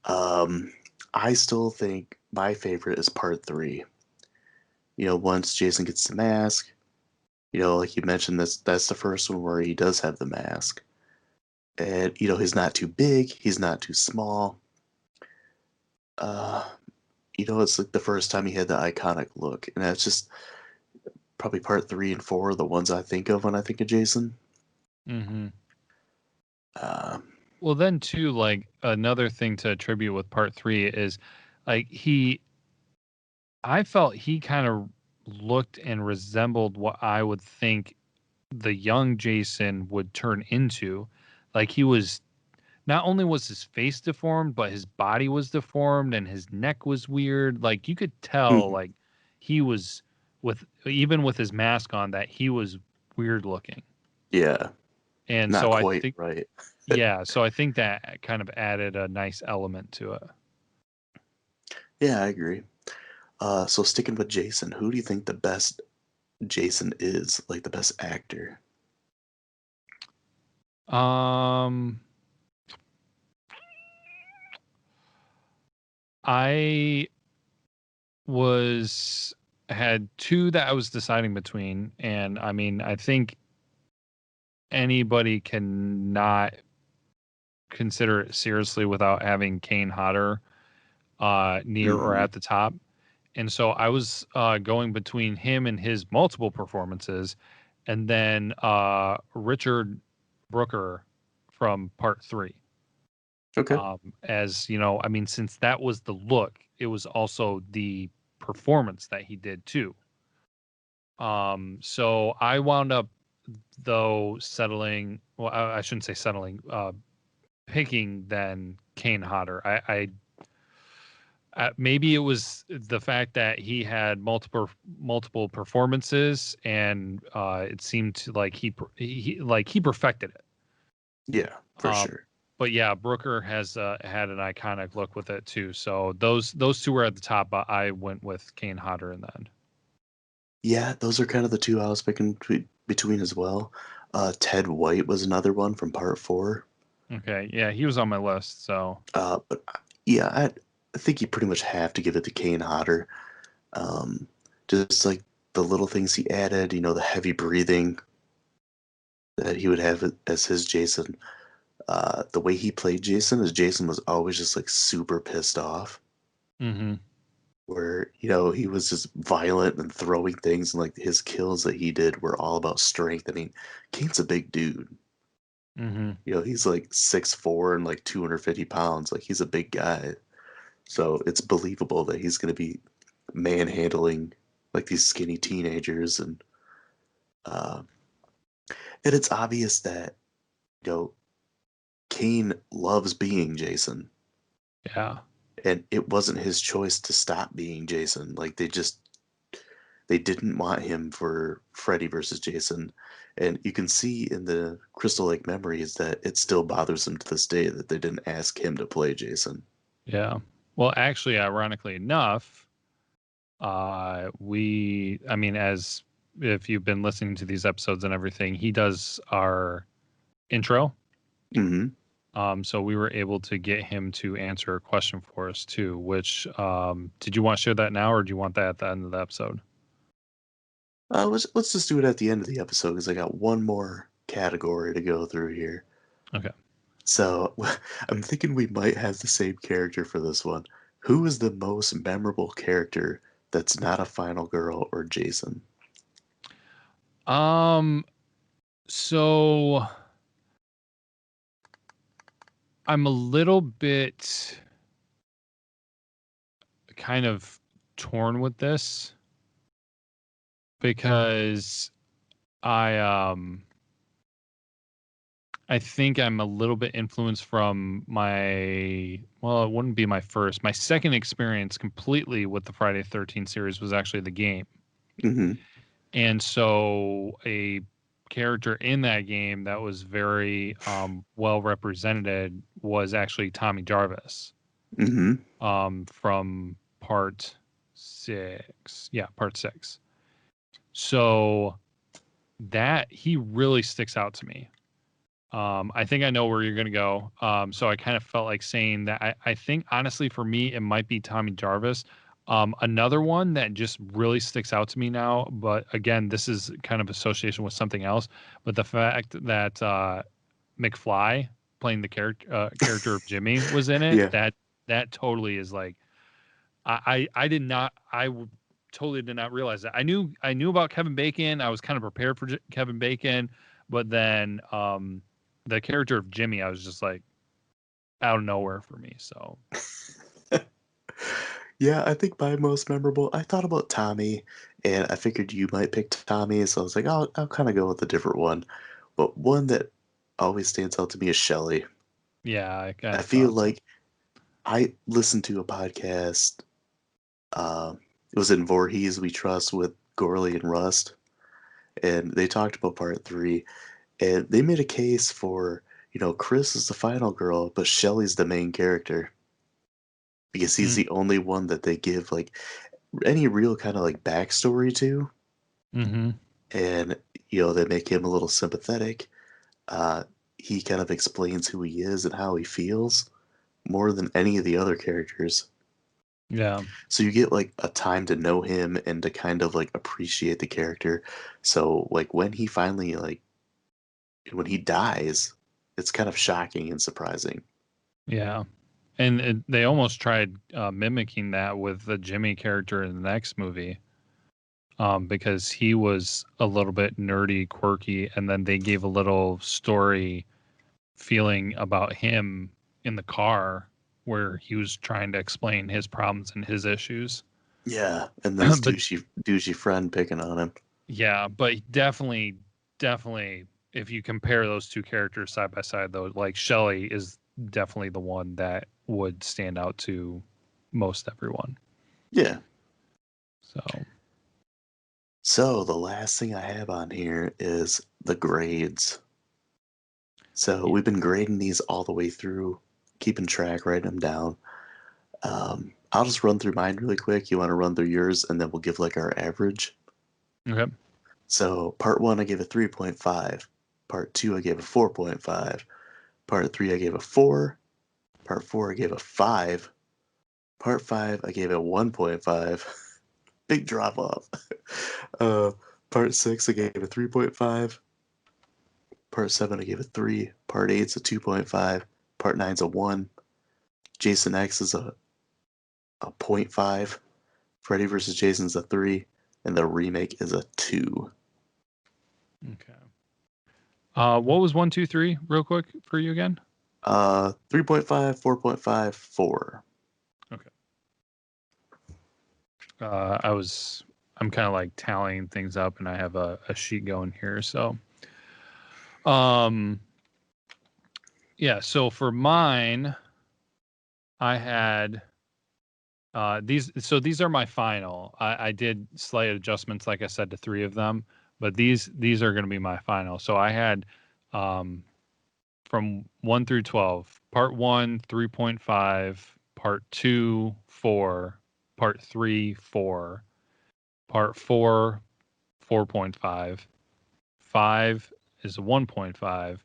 B: Um, I still think my favorite is Part 3. You know, once Jason gets the mask, you know, like you mentioned, that's the first one where he does have the mask. And he's not too big, he's not too small. Uh, it's like the first time he had the iconic look, and that's just probably part 3 and 4 are the ones I think of when I think of Jason.
C: Mm-hmm.
B: Uh,
C: Well, then too, like another thing to attribute with part 3 is like I felt he kind of looked and resembled what I would think the young Jason would turn into. Like he was not only was his face deformed, but his body was deformed and his neck was weird. Like you could tell,
B: mhm.
C: like he was even with his mask on, that he was weird looking.
B: Yeah,
C: And
B: not
C: so I
B: quite
C: think,
B: right.
C: yeah, so I think that kind of added a nice element to it.
B: Yeah, I agree. So sticking with Jason, who do you think the best Jason is? Like the best actor?
C: Um, I was had two that I was deciding between, and I mean, I think anybody cannot consider it seriously without having Kane Hodder near or
B: Hmm.
C: at the top. And so I was going between him and his multiple performances, and then Richard Brooker from Part 3.
B: Okay.
C: As you know, I mean, since that was the look, it was also the performance that he did too. So I wound up though settling. Well, I shouldn't say settling. Picking then Kane Hodder. Maybe it was the fact that he had multiple performances, and it seemed like he perfected it.
B: Yeah, for
C: Um,
B: sure.
C: but yeah, Brooker has had an iconic look with it too. So those two were at the top, but I went with Kane Hodder in the end.
B: Yeah, those are kind of the two I was picking between as well. Ted White was another one from part 4.
C: Okay, yeah, he was on my list. So
B: But yeah, I think you pretty much have to give it to Kane Hodder. Um, just like the little things he added, the heavy breathing that he would have as his Jason. The way he played Jason is Jason was always just like super pissed off,
C: hmm
B: where he was just violent and throwing things, and like his kills that he did were all about strength. I mean, Kane's a big dude.
C: hmm
B: He's like 6'4" and like 250 pounds. Like he's a big guy. So it's believable that he's going to be manhandling like these skinny teenagers, uh, and it's obvious that you know Kane loves being Jason,
C: yeah.
B: and it wasn't his choice to stop being Jason. Like they didn't want him for Freddy versus Jason, and you can see in the Crystal Lake memories that it still bothers him to this day that they didn't ask him to play Jason.
C: Yeah. Well, actually, ironically enough, I mean, as if you've been listening to these episodes and everything, he does our intro.
B: Hmm.
C: So we were able to get him to answer a question for us too, which, did you want to share that now, or do you want that at the end of the episode?
B: Let's just do it at the end of the episode because I got one more category to go through here.
C: Okay.
B: So I'm thinking we might have the same character for this one. Who is the most memorable character that's not a Final Girl or Jason?
C: Um, so I'm a little bit kind of torn with this because I um I think I'm a little bit influenced from well, it wouldn't be my second experience completely with the Friday the 13th series was actually the game.
B: Hmm.
C: And so a character in that game that was very well represented was actually Tommy Jarvis
B: Hmm.
C: from part 6. Yeah, part 6. So that he really sticks out to me. I think I know where you're going to go. So I kind of felt like saying that I think, honestly, for me, it might be Tommy Jarvis. Another one that just really sticks out to me now, but again, this is kind of association with something else. But the fact that McFly playing the character of Jimmy was in it,
B: Yeah.
C: that totally is like I did not totally did not realize that. I knew about Kevin Bacon. I was kind of prepared for Kevin Bacon, but then the character of Jimmy, I was just like out of nowhere for me. So
B: Yeah, I think my most memorable. I thought about Tommy, and I figured you might pick Tommy, so I was like, I'll kind of go with a different one. But one that always stands out to me is Shelley.
C: yeah, I kind
B: I
C: of
B: feel
C: thought so.
B: like I listened to a podcast. It was in Voorhees We Trust with Gorley and Rust, and they talked about part three, and they made a case for, Chris is the final girl, but Shelley's the main character because he's the only one that they give like any real kind of like backstory to,
C: Mm-hmm.
B: and they make him a little sympathetic. Uh, he kind of explains who he is and how he feels more than any of the other characters.
C: Yeah.
B: So you get like a time to know him and to kind of like appreciate the character. So like when he dies, it's kind of shocking and surprising.
C: Yeah. And they almost tried mimicking that with the Jimmy character in the next movie, because he was a little bit nerdy, quirky, and then they gave a little story feeling about him in the car where he was trying to explain his problems and his issues.
B: Yeah, and then his
C: But
B: douchey friend picking on him.
C: yeah, but definitely, if you compare those two characters side by side, though, like Shelley is definitely the one that would stand out to most everyone.
B: Yeah.
C: So
B: So the last thing I have on here is the grades. So
C: yeah.
B: we've been grading these all the way through, keeping track, writing them down. I'll just run through mine really quick. You want to run through yours, and then we'll give like our average.
C: Okay.
B: So part one, I gave a 3.5. Part two, I gave a 4.5. Part three, I gave a 4. Part four, I gave a 5. Part five, I gave a 1.5. Big drop off. uh, part six, I gave a 3.5. Part seven, I gave a 3. Part eight's a 2.5. Part nine's a 1. Jason X is a 0.5. Freddy vs. Jason's a 3. And the remake is a 2.
C: Okay. What was 1, 2, 3 real quick for you again?
B: 3.5, 4.5, 4.
C: Okay. I'm kind of like tallying things up, and I have a sheet going here. So, yeah. So for mine, I had these. So these are my final. I did slight adjustments, like I said, to 3 of them, but these are going to be my final. So I had from 1 through 12. Part 1, 3.5. Part 2, 4. Part 3, 4. Part 4, 4.5. 5 is a 1.5.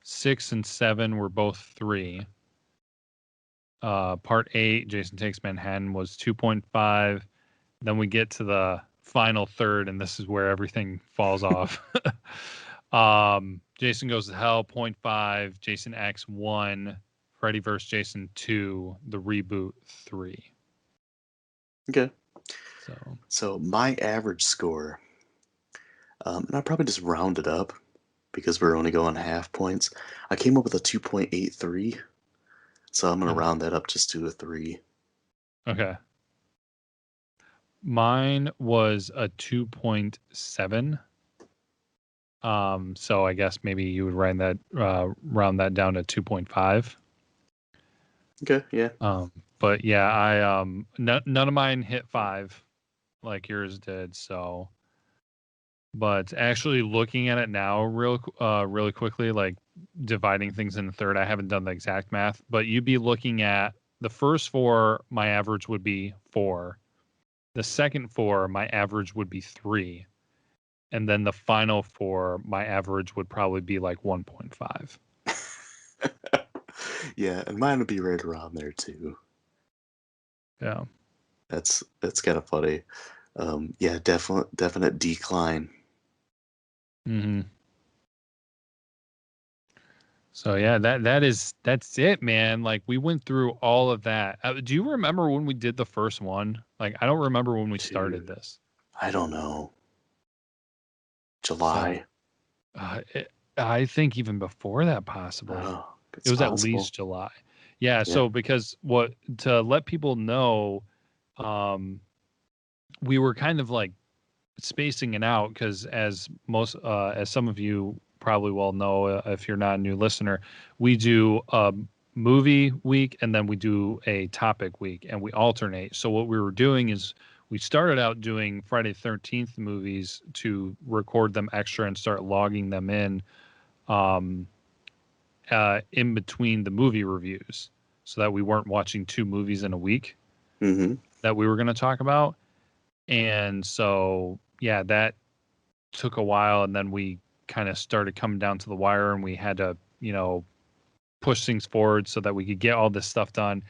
C: 6 and 7 were both 3. Part 8, Jason Takes Manhattan, was 2.5. Then we get to the final third, and this is where everything falls off. Jason Goes to Hell, 0.5. Jason X, 1. Freddy vs. Jason, 2. The reboot, 3.
B: Okay.
C: So
B: my average score, and I'll probably just round it up because we're only going half points. I came up with a 2.83, so I'm going to
C: okay.
B: round that up just to a 3.
C: Okay. Mine was a 2.7. So I guess maybe you would round that down to 2.5.
B: Okay, yeah.
C: But yeah, I none of mine hit 5 like yours did. So, but actually looking at it now, really quickly, like dividing things into third. I haven't done the exact math, but you'd be looking at the first 4. My average would be 4. The second 4, my average would be 3. And then the final 4, my average would probably be like 1.5.
B: Yeah, and mine would be right around there too.
C: Yeah.
B: That's kind of funny. Yeah, definite decline.
C: Mm-hmm. So yeah, that's it, man. Like we went through all of that. Do you remember when we did the first one? Like I don't remember when we started
B: Dude,
C: this.
B: I don't know.
C: So
B: July.
C: I think even before that, possibly.
B: Oh,
C: It
B: it's
C: was at
B: possible.
C: least July. Yeah.
B: Yeah.
C: So because what to let people know, um, we were kind of like spacing it out because as some of you probably well know, if you're not a new listener, we do a movie week and then we do a topic week and we alternate. So what we were doing is we started out doing Friday 13th movies to record them extra and start logging them um, in between the movie reviews so that we weren't watching two movies in a week
B: Mm-hmm.
C: that we were going to talk about. And so, yeah, that took a while. And then we kind of started coming down to the wire and we had to, push things forward so that we could get all this stuff done.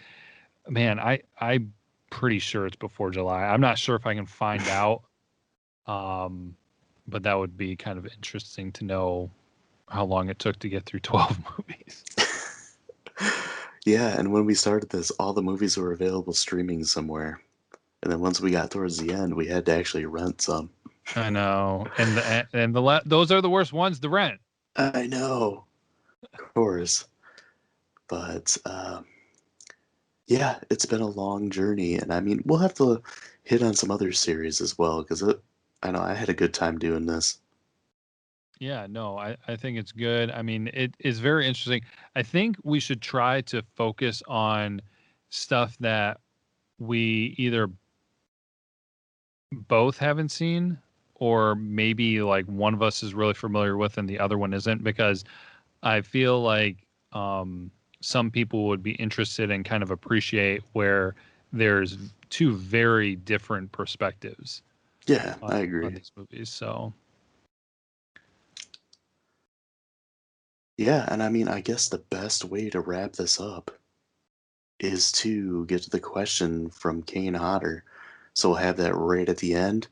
C: Man, I'm pretty sure it's before July. I'm not sure if I can find out. But that would be kind of interesting to know how long it took to get through 12 movies.
B: Yeah, and when we started this, all the movies were available streaming somewhere. And then once we got towards the end, we had to actually rent some.
C: I know. Those are the worst ones to rent.
B: I know, of course. But yeah, it's been a long journey. And I mean, we'll have to hit on some other series as well, because I know I had a good time doing this.
C: Yeah, no, I think it's good. I mean, it is very interesting. I think we should try to focus on stuff that we either both haven't seen or maybe like one of us is really familiar with and the other one isn't, because I feel like some people would be interested and kind of appreciate where there's two very different perspectives
B: Yeah,
C: on,
B: I
C: on
B: agree.
C: these movies. So
B: Yeah, and I mean, I guess the best way to wrap this up is to get to the question from Kane Hodder. So we'll have that right at the end.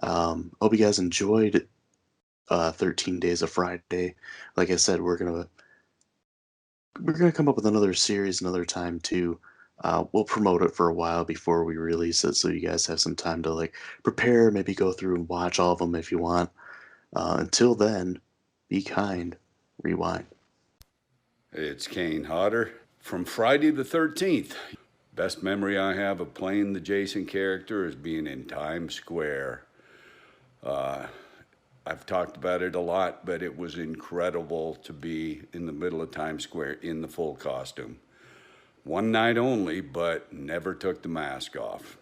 B: Hope you guys enjoyed 13 Days of Friday. Like I said, we're gonna come up with another series another time too. We'll promote it for a while before we release it, so you guys have some time to like prepare, maybe go through and watch all of them if you want. Until then, be kind, rewind.
A: It's Kane Hodder from Friday the 13th. Best memory I have of playing the Jason character is being in Times Square. I've talked about it a lot, but it was incredible to be in the middle of Times Square in the full costume. One night only, but never took the mask off.